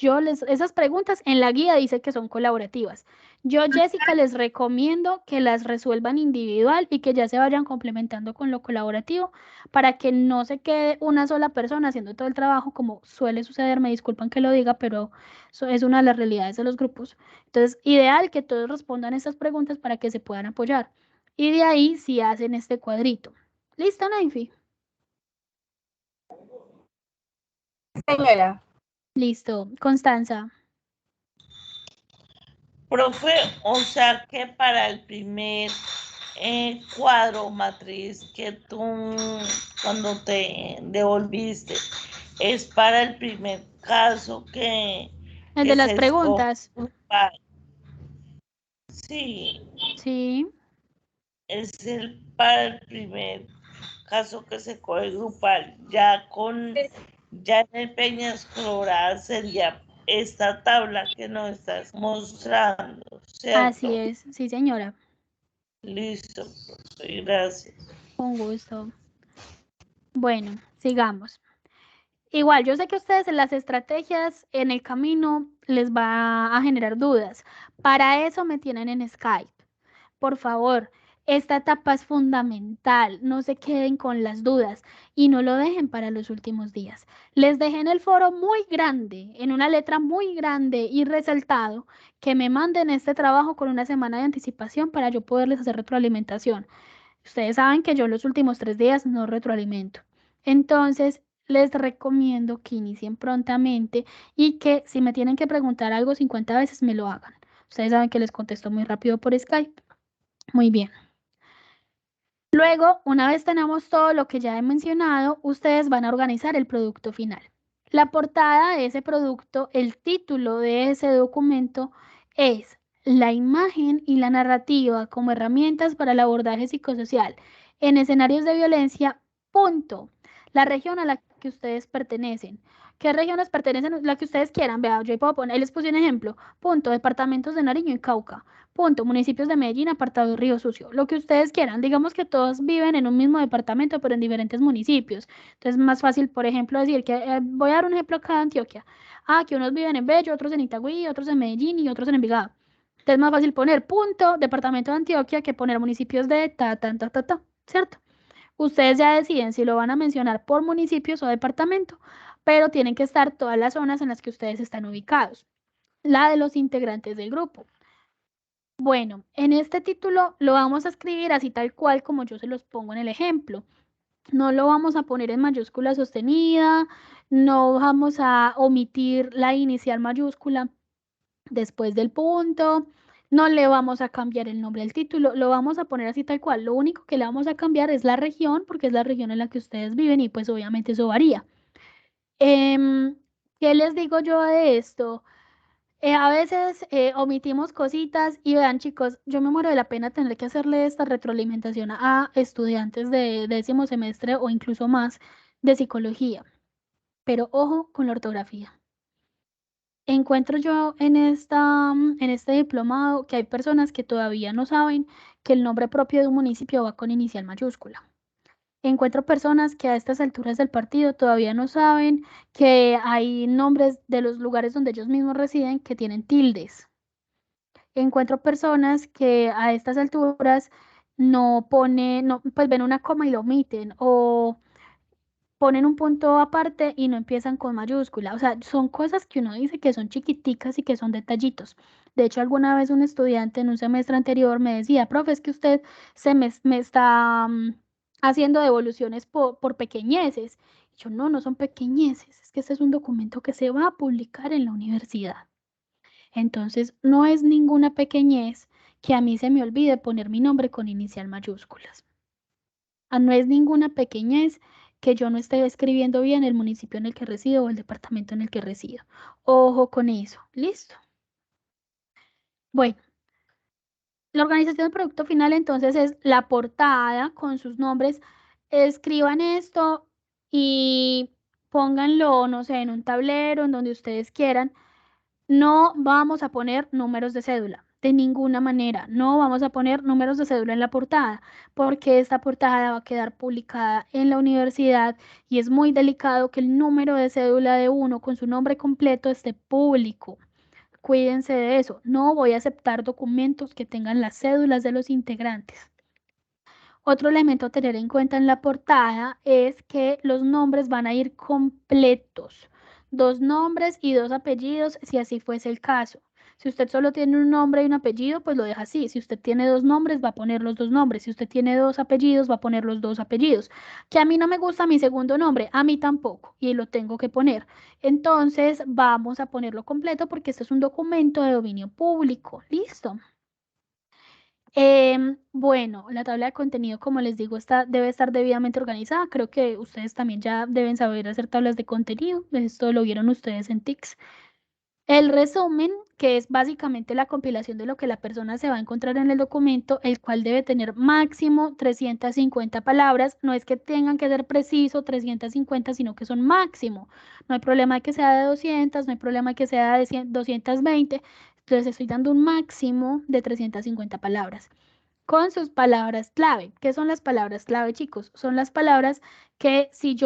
esas preguntas en la guía dice que son colaborativas. Yo, Jessica, les recomiendo que las resuelvan individual y que ya se vayan complementando con lo colaborativo para que no se quede una sola persona haciendo todo el trabajo, como suele suceder. Me disculpan que lo diga, pero eso es una de las realidades de los grupos. Entonces, ideal que todos respondan estas preguntas para que se puedan apoyar. Y de ahí sí hacen este cuadrito. ¿Listo, Naifi? Señora. Listo. Constanza. Profe, o sea que para el primer cuadro matriz que tú cuando te devolviste, es para el primer caso que El de las se preguntas. escoge grupal. Sí, Sí. es para el primer caso que se coge grupal. Ya en el Peñascolora sería esta tabla que nos estás mostrando, ¿cierto? Así es, sí señora. Listo, profe, gracias. Con gusto. Bueno, sigamos. Igual, yo sé que a ustedes en las estrategias en el camino les va a generar dudas. Para eso me tienen en Skype. Por favor, esta etapa es fundamental. No se queden con las dudas y no lo dejen para los últimos días. Les dejé en el foro muy grande, en una letra muy grande y resaltado, que me manden este trabajo con una semana de anticipación para yo poderles hacer retroalimentación. Ustedes saben que yo los últimos 3 días no retroalimento. Entonces, les recomiendo que inicien prontamente y que si me tienen que preguntar algo 50 veces me lo hagan. Ustedes saben que les contesto muy rápido por Skype. Muy bien. Luego, una vez tenemos todo lo que ya he mencionado, ustedes van a organizar el producto final. La portada de ese producto, el título de ese documento es la imagen y la narrativa como herramientas para el abordaje psicosocial en escenarios de violencia, punto. La región a la que ustedes pertenecen. ¿Qué regiones pertenecen? La que ustedes quieran. Vea, yo puedo poner, les puse un ejemplo. Punto, departamentos de Nariño y Cauca. Punto, municipios de Medellín, apartado de Río Sucio. Lo que ustedes quieran. Digamos que todos viven en un mismo departamento, pero en diferentes municipios. Entonces es más fácil, por ejemplo, decir que, voy a dar un ejemplo acá de Antioquia. Que unos viven en Bello, otros en Itagüí, otros en Medellín y otros en Envigado. Entonces es más fácil poner punto, departamento de Antioquia, que poner municipios de ¿cierto? Ustedes ya deciden si lo van a mencionar por municipios o departamento, pero tienen que estar todas las zonas en las que ustedes están ubicados. La de los integrantes del grupo. Bueno, en este título lo vamos a escribir así tal cual como yo se los pongo en el ejemplo. No lo vamos a poner en mayúscula sostenida, no vamos a omitir la inicial mayúscula después del punto, no le vamos a cambiar el nombre del título, lo vamos a poner así tal cual. Lo único que le vamos a cambiar es la región, porque es la región en la que ustedes viven y pues obviamente eso varía. ¿Qué les digo yo de esto? A veces omitimos cositas y vean chicos, yo me muero de la pena tener que hacerle esta retroalimentación a estudiantes de 10º semestre o incluso más de psicología. Pero ojo con la ortografía. Encuentro yo en este diplomado que hay personas que todavía no saben que el nombre propio de un municipio va con inicial mayúscula. Encuentro personas que a estas alturas del partido todavía no saben que hay nombres de los lugares donde ellos mismos residen que tienen tildes. Encuentro personas que a estas alturas no ponen, no, pues ven una coma y lo omiten, o ponen un punto aparte y no empiezan con mayúscula. O sea, son cosas que uno dice que son chiquiticas y que son detallitos. De hecho, alguna vez un estudiante en un semestre anterior me decía, profe, es que usted me está haciendo devoluciones por pequeñeces. Y yo, no son pequeñeces, es que este es un documento que se va a publicar en la universidad. Entonces, no es ninguna pequeñez que a mí se me olvide poner mi nombre con inicial mayúsculas. No es ninguna pequeñez que yo no esté escribiendo bien el municipio en el que resido o el departamento en el que resido. Ojo con eso. ¿Listo? Bueno, la organización del producto final entonces es la portada con sus nombres. Escriban esto y pónganlo, no sé, en un tablero, en donde ustedes quieran. No vamos a poner números de cédula, de ninguna manera. No vamos a poner números de cédula en la portada, porque esta portada va a quedar publicada en la universidad y es muy delicado que el número de cédula de uno con su nombre completo esté público. Cuídense de eso. No voy a aceptar documentos que tengan las cédulas de los integrantes. Otro elemento a tener en cuenta en la portada es que los nombres van a ir completos. 2 nombres y 2 apellidos, si así fuese el caso. Si usted solo tiene un nombre y un apellido, pues lo deja así. Si usted tiene 2 nombres, va a poner los 2 nombres. Si usted tiene 2 apellidos, va a poner los 2 apellidos. Que a mí no me gusta mi segundo nombre, a mí tampoco, y lo tengo que poner. Entonces, vamos a ponerlo completo porque este es un documento de dominio público. ¿Listo? Bueno, la tabla de contenido, como les digo, debe estar debidamente organizada. Creo que ustedes también ya deben saber hacer tablas de contenido. Esto lo vieron ustedes en TICS. El resumen, que es básicamente la compilación de lo que la persona se va a encontrar en el documento, el cual debe tener máximo 350 palabras. No es que tengan que ser preciso 350, sino que son máximo. No hay problema de que sea de 200, no hay problema de que sea de 220. Entonces estoy dando un máximo de 350 palabras con sus palabras clave. ¿Qué son las palabras clave, chicos? Son las palabras que si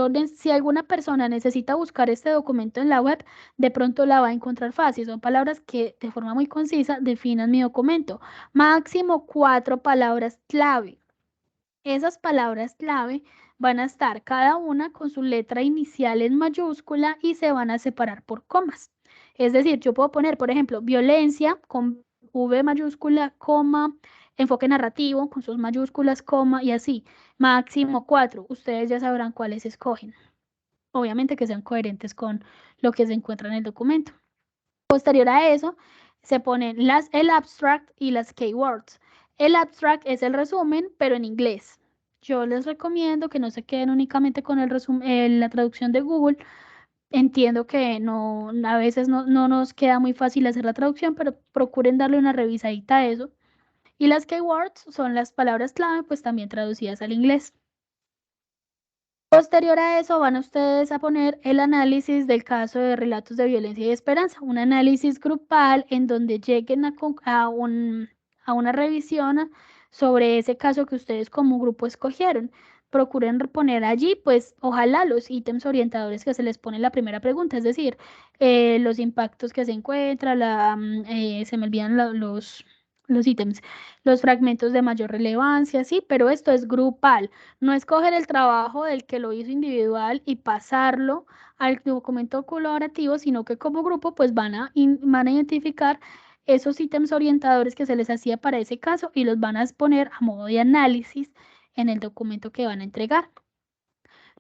alguna persona necesita buscar este documento en la web, de pronto la va a encontrar fácil. Son palabras que de forma muy concisa definan mi documento. Máximo 4 palabras clave. Esas palabras clave van a estar cada una con su letra inicial en mayúscula y se van a separar por comas. Es decir, yo puedo poner, por ejemplo, violencia con V mayúscula, coma, enfoque narrativo con sus mayúsculas, coma y así. Máximo 4. Ustedes ya sabrán cuáles escogen. Obviamente que sean coherentes con lo que se encuentra en el documento. Posterior a eso, se ponen el abstract y las keywords. El abstract es el resumen, pero en inglés. Yo les recomiendo que no se queden únicamente con el resumen, la traducción de Google. Entiendo que no, a veces no nos queda muy fácil hacer la traducción, pero procuren darle una revisadita a eso. Y las keywords son las palabras clave, pues también traducidas al inglés. Posterior a eso van ustedes a poner el análisis del caso de relatos de violencia y esperanza, un análisis grupal en donde lleguen a una revisión sobre ese caso que ustedes como grupo escogieron. Procuren poner allí, pues, ojalá los ítems orientadores que se les pone en la primera pregunta, es decir, los impactos que se encuentra, se me olvidan los ítems, los fragmentos de mayor relevancia, sí, pero esto es grupal. No es coger el trabajo del que lo hizo individual y pasarlo al documento colaborativo, sino que como grupo pues van a identificar esos ítems orientadores que se les hacía para ese caso y los van a exponer a modo de análisis en el documento que van a entregar.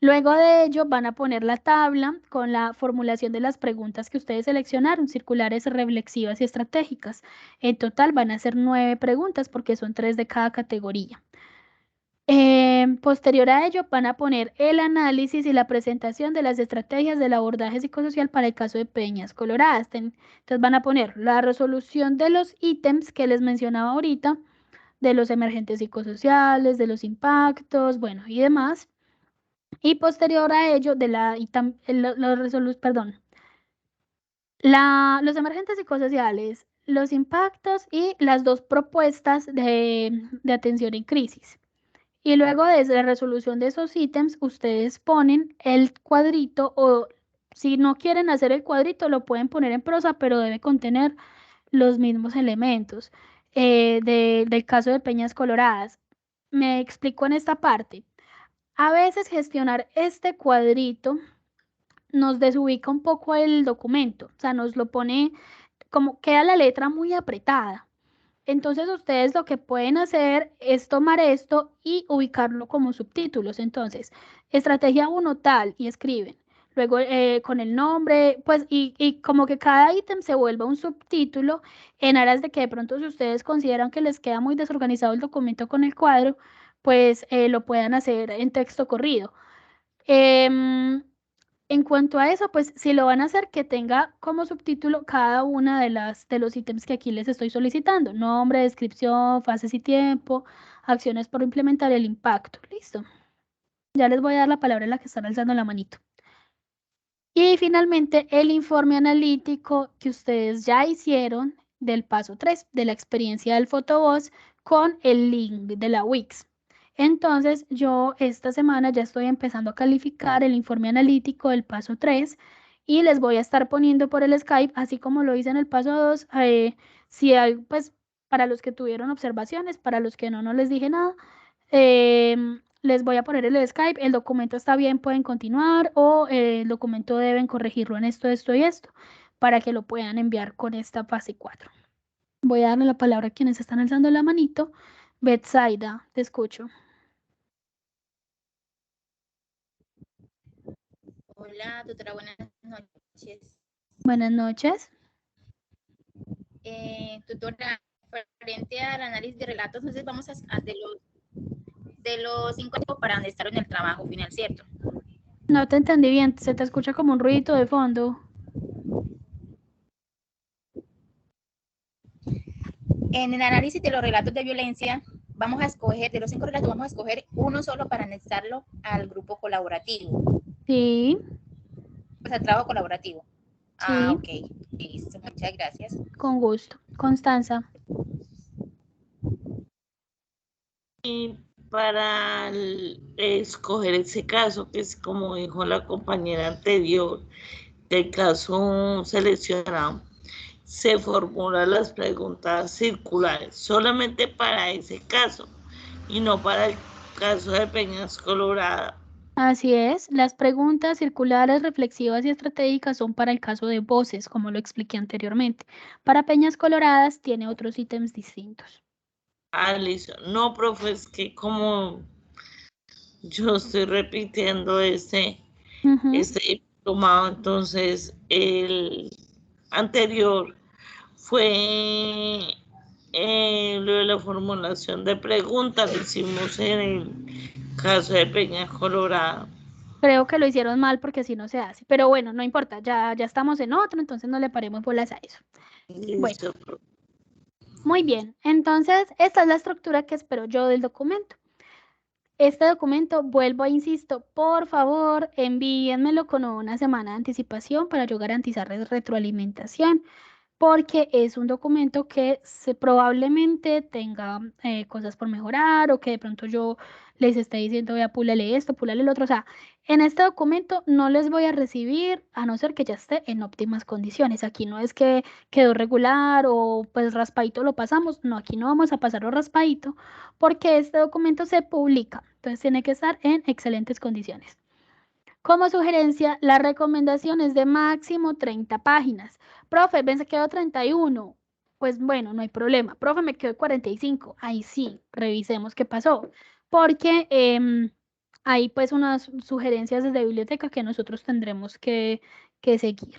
Luego de ello van a poner la tabla con la formulación de las preguntas que ustedes seleccionaron, circulares, reflexivas y estratégicas. En total van a ser 9 preguntas porque son 3 de cada categoría. Posterior a ello, van a poner el análisis y la presentación de las estrategias del abordaje psicosocial para el caso de Peñas Coloradas. Entonces van a poner la resolución de los ítems que les mencionaba ahorita, de los emergentes psicosociales, de los impactos, bueno, y demás. Y posterior a ello, los emergentes psicosociales, los impactos y las 2 propuestas de atención en crisis. Y luego de la resolución de esos ítems, ustedes ponen el cuadrito o si no quieren hacer el cuadrito, lo pueden poner en prosa, pero debe contener los mismos elementos del caso de Peñas Coloradas. Me explico en esta parte. A veces gestionar este cuadrito nos desubica un poco el documento, o sea, nos lo pone como queda la letra muy apretada. Entonces ustedes lo que pueden hacer es tomar esto y ubicarlo como subtítulos. Entonces, estrategia 1 tal y escriben. Luego con el nombre, pues y como que cada ítem se vuelva un subtítulo en aras de que de pronto si ustedes consideran que les queda muy desorganizado el documento con el cuadro, pues lo puedan hacer en texto corrido. En cuanto a eso, pues si lo van a hacer, que tenga como subtítulo cada una de los ítems que aquí les estoy solicitando. Nombre, descripción, fases y tiempo, acciones por implementar el impacto. Listo. Ya les voy a dar la palabra a la que están alzando la manito. Y finalmente, el informe analítico que ustedes ya hicieron del paso 3, de la experiencia del Photoboss con el link de la Wix. Entonces, yo esta semana ya estoy empezando a calificar el informe analítico del paso 3 y les voy a estar poniendo por el Skype, así como lo hice en el paso 2, si hay, pues, para los que tuvieron observaciones, para los que no les dije nada, les voy a poner el Skype, el documento está bien, pueden continuar o el documento deben corregirlo en esto, esto y esto, para que lo puedan enviar con esta fase 4. Voy a darle la palabra a quienes están alzando la manito. Betsaida, te escucho. Hola, tutora, buenas noches. Buenas noches. Tutora, Frente al análisis de relatos, entonces vamos a de los 5 para estar en el trabajo final, ¿cierto? No te entendí bien, se te escucha como un ruidito de fondo. En el análisis de los relatos de violencia, vamos a escoger, de los 5 relatos, vamos a escoger uno solo para anexarlo al grupo colaborativo, Sí, o sea, al trabajo colaborativo. Sí. Ah, ok, listo, muchas gracias. con gusto. Constanza. Y para escoger ese caso, que es como dijo la compañera anterior, del caso seleccionado, se formulan las preguntas circulares solamente para ese caso y no para el caso de Peñas Colorada. Así es, las preguntas circulares, reflexivas y estratégicas son para el caso de voces, como lo expliqué anteriormente. Para Peñas Coloradas tiene otros ítems distintos. Ah, listo. No, profe, es que como yo estoy repitiendo este diplomado, entonces el anterior fue lo de la formulación de preguntas, lo hicimos en el caso de Peña Colorado. Creo que lo hicieron mal porque así no se hace, pero bueno, no importa, ya estamos en otro, entonces no le paremos bolas a eso. Listo, Bueno, muy bien, entonces esta es la estructura que espero yo del documento. Este documento, vuelvo a insisto, por favor, envíenmelo con una semana de anticipación para yo garantizarles retroalimentación, porque es un documento que probablemente tenga cosas por mejorar o que de pronto yo les esté diciendo, vea, púlale esto, púlale el otro. O sea, en este documento no les voy a recibir a no ser que ya esté en óptimas condiciones. Aquí no es que quedó regular o pues raspadito lo pasamos. No, aquí no vamos a pasarlo raspadito porque este documento se publica. Entonces tiene que estar en excelentes condiciones. Como sugerencia, la recomendación es de máximo 30 páginas. Profe, ven, se quedó 31. Pues bueno, no hay problema. Profe, me quedó 45. Ahí sí, revisemos qué pasó. Porque hay pues unas sugerencias desde biblioteca que nosotros tendremos que seguir.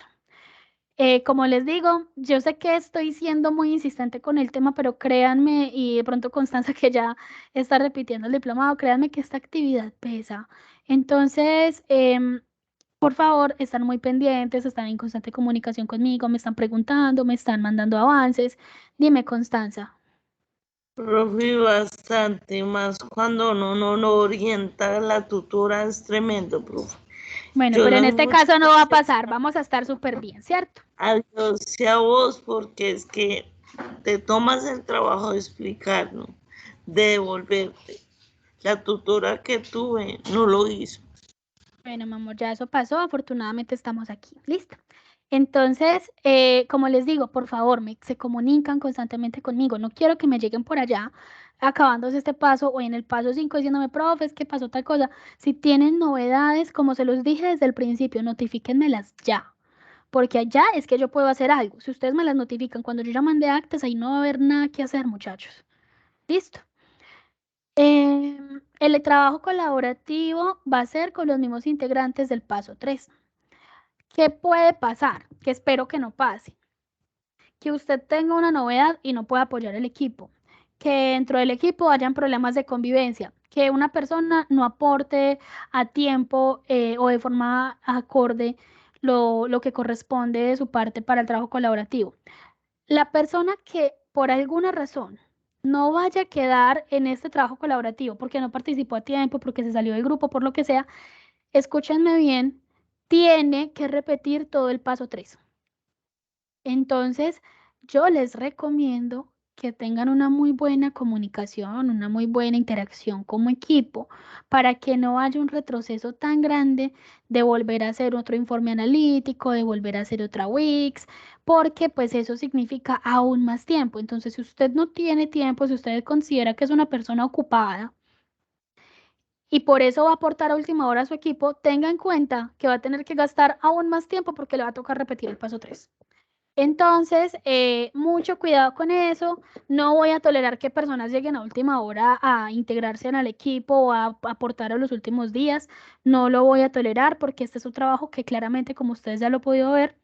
Como les digo, yo sé que estoy siendo muy insistente con el tema, pero créanme, y de pronto Constanza que ya está repitiendo el diplomado, créanme que esta actividad pesa. Entonces, por favor, están muy pendientes, están en constante comunicación conmigo, me están preguntando, me están mandando avances. Dime, Constanza. profe, bastante más cuando uno no lo orienta, la tutora es tremendo, profe. Bueno, Yo pero en las este caso no va a pasar, vamos a estar súper bien, ¿cierto? adiós a vos, porque es que te tomas el trabajo de explicarnos, de devolverte. La tutora que tuve no lo hizo. Bueno, mi amor, ya eso pasó, afortunadamente estamos aquí, listo. Entonces, como les digo, por favor, se comunican constantemente conmigo, no quiero que me lleguen por allá acabándose este paso o en el paso 5 diciéndome, profe, es que pasó tal cosa. Si tienen novedades, como se los dije desde el principio, notifíquenmelas ya, porque allá es que yo puedo hacer algo. Si ustedes me las notifican cuando yo ya mandé actas, ahí no va a haber nada que hacer, muchachos. Listo. El trabajo colaborativo va a ser con los mismos integrantes del paso 3. ¿Qué puede pasar? Que espero que no pase. Que usted tenga una novedad y no pueda apoyar el equipo. Que dentro del equipo hayan problemas de convivencia. Que una persona no aporte a tiempo o de forma acorde lo que corresponde de su parte para el trabajo colaborativo. La persona que por alguna razón no vaya a quedar en este trabajo colaborativo porque no participó a tiempo, porque se salió del grupo, por lo que sea, escúchenme bien, tiene que repetir todo el paso 3. Entonces, yo les recomiendo que tengan una muy buena comunicación, una muy buena interacción como equipo, para que no haya un retroceso tan grande de volver a hacer otro informe analítico, de volver a hacer otra WIX, porque pues eso significa aún más tiempo. Entonces, si usted no tiene tiempo, si usted considera que es una persona ocupada, y por eso va a aportar a última hora a su equipo, tenga en cuenta que va a tener que gastar aún más tiempo porque le va a tocar repetir el paso 3. Entonces, mucho cuidado con eso. No voy a tolerar que personas lleguen a última hora a integrarse al equipo o a aportar a los últimos días. No lo voy a tolerar porque este es un trabajo que claramente, como ustedes ya lo han podido ver,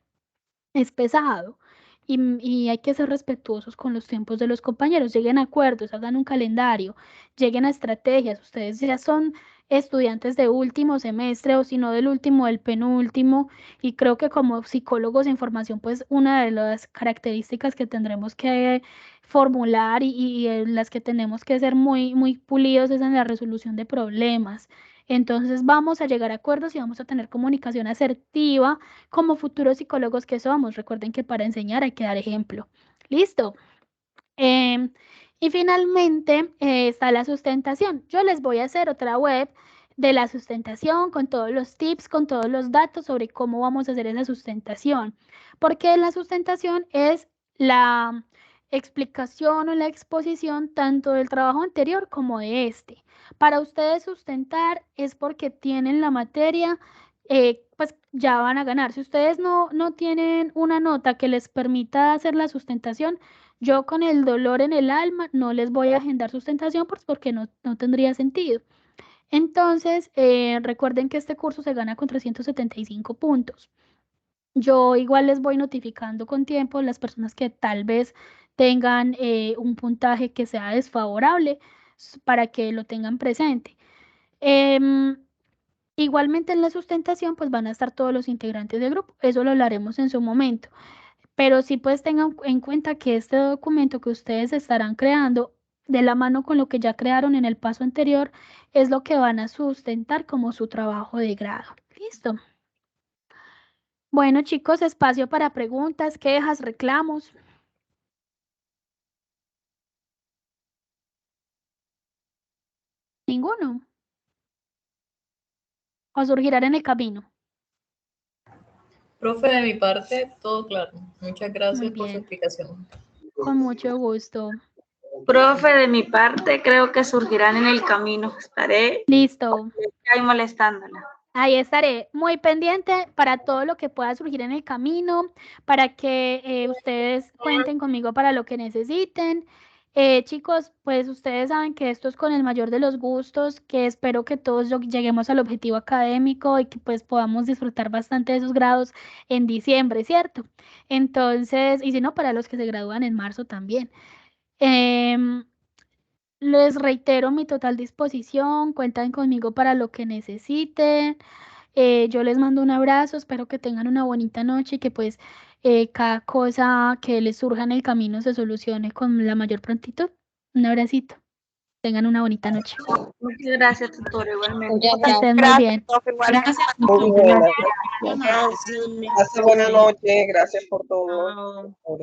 es pesado. y hay que ser respetuosos con los tiempos de los compañeros. Lleguen a acuerdos, hagan un calendario, lleguen a estrategias. Ustedes ya son estudiantes de último semestre o si no del último, del penúltimo, y creo que como psicólogos en formación, pues una de las características que tendremos que formular y en las que tenemos que ser muy pulidos es en la resolución de problemas. Entonces vamos a llegar a acuerdos y vamos a tener comunicación asertiva como futuros psicólogos que somos. Recuerden que para enseñar hay que dar ejemplo. ¿Listo? Y finalmente está la sustentación. Yo les voy a hacer otra web de la sustentación con todos los tips, con todos los datos sobre cómo vamos a hacer esa sustentación. Porque la sustentación es la explicación o la exposición tanto del trabajo anterior como de este. Para ustedes sustentar es porque tienen la materia, pues ya van a ganar. Si ustedes no tienen una nota que les permita hacer la sustentación, yo con el dolor en el alma no les voy a agendar sustentación pues porque no tendría sentido. Entonces, recuerden que este curso se gana con 375 puntos. Yo igual les voy notificando con tiempo las personas que tal vez tengan un puntaje que sea desfavorable para que lo tengan presente. Igualmente en la sustentación pues van a estar todos los integrantes del grupo. Eso lo hablaremos en su momento. Pero sí pues tengan en cuenta que este documento que ustedes estarán creando de la mano con lo que ya crearon en el paso anterior es lo que van a sustentar como su trabajo de grado. ¿Listo? Bueno, chicos, espacio para preguntas, quejas, reclamos. ¿Ninguno? ¿O surgirán en el camino? Profe, de mi parte, todo claro. Muchas gracias Muy por su bien. explicación. Con mucho gusto. Profe, de mi parte, creo que surgirán en el camino. Estaré Listo. ahí molestándola. Ahí estaré muy pendiente para todo lo que pueda surgir en el camino, para que ustedes cuenten conmigo para lo que necesiten. Chicos, pues ustedes saben que esto es con el mayor de los gustos, que espero que todos lleguemos al objetivo académico y que pues podamos disfrutar bastante de esos grados en diciembre, ¿cierto? Entonces, y si no, para los que se gradúan en marzo también. Les reitero mi total disposición, cuentan conmigo para lo que necesiten. Yo les mando un abrazo, espero que tengan una bonita noche y que pues cada cosa que les surja en el camino se solucione con la mayor prontitud. Un abracito. Tengan una bonita noche. Muchas gracias, tutor, igualmente. Que estén muy bien. profe, igualmente. Gracias, Muy tutor. buenas. Gracias, mi Buenas noches, gracias por todo. Chao.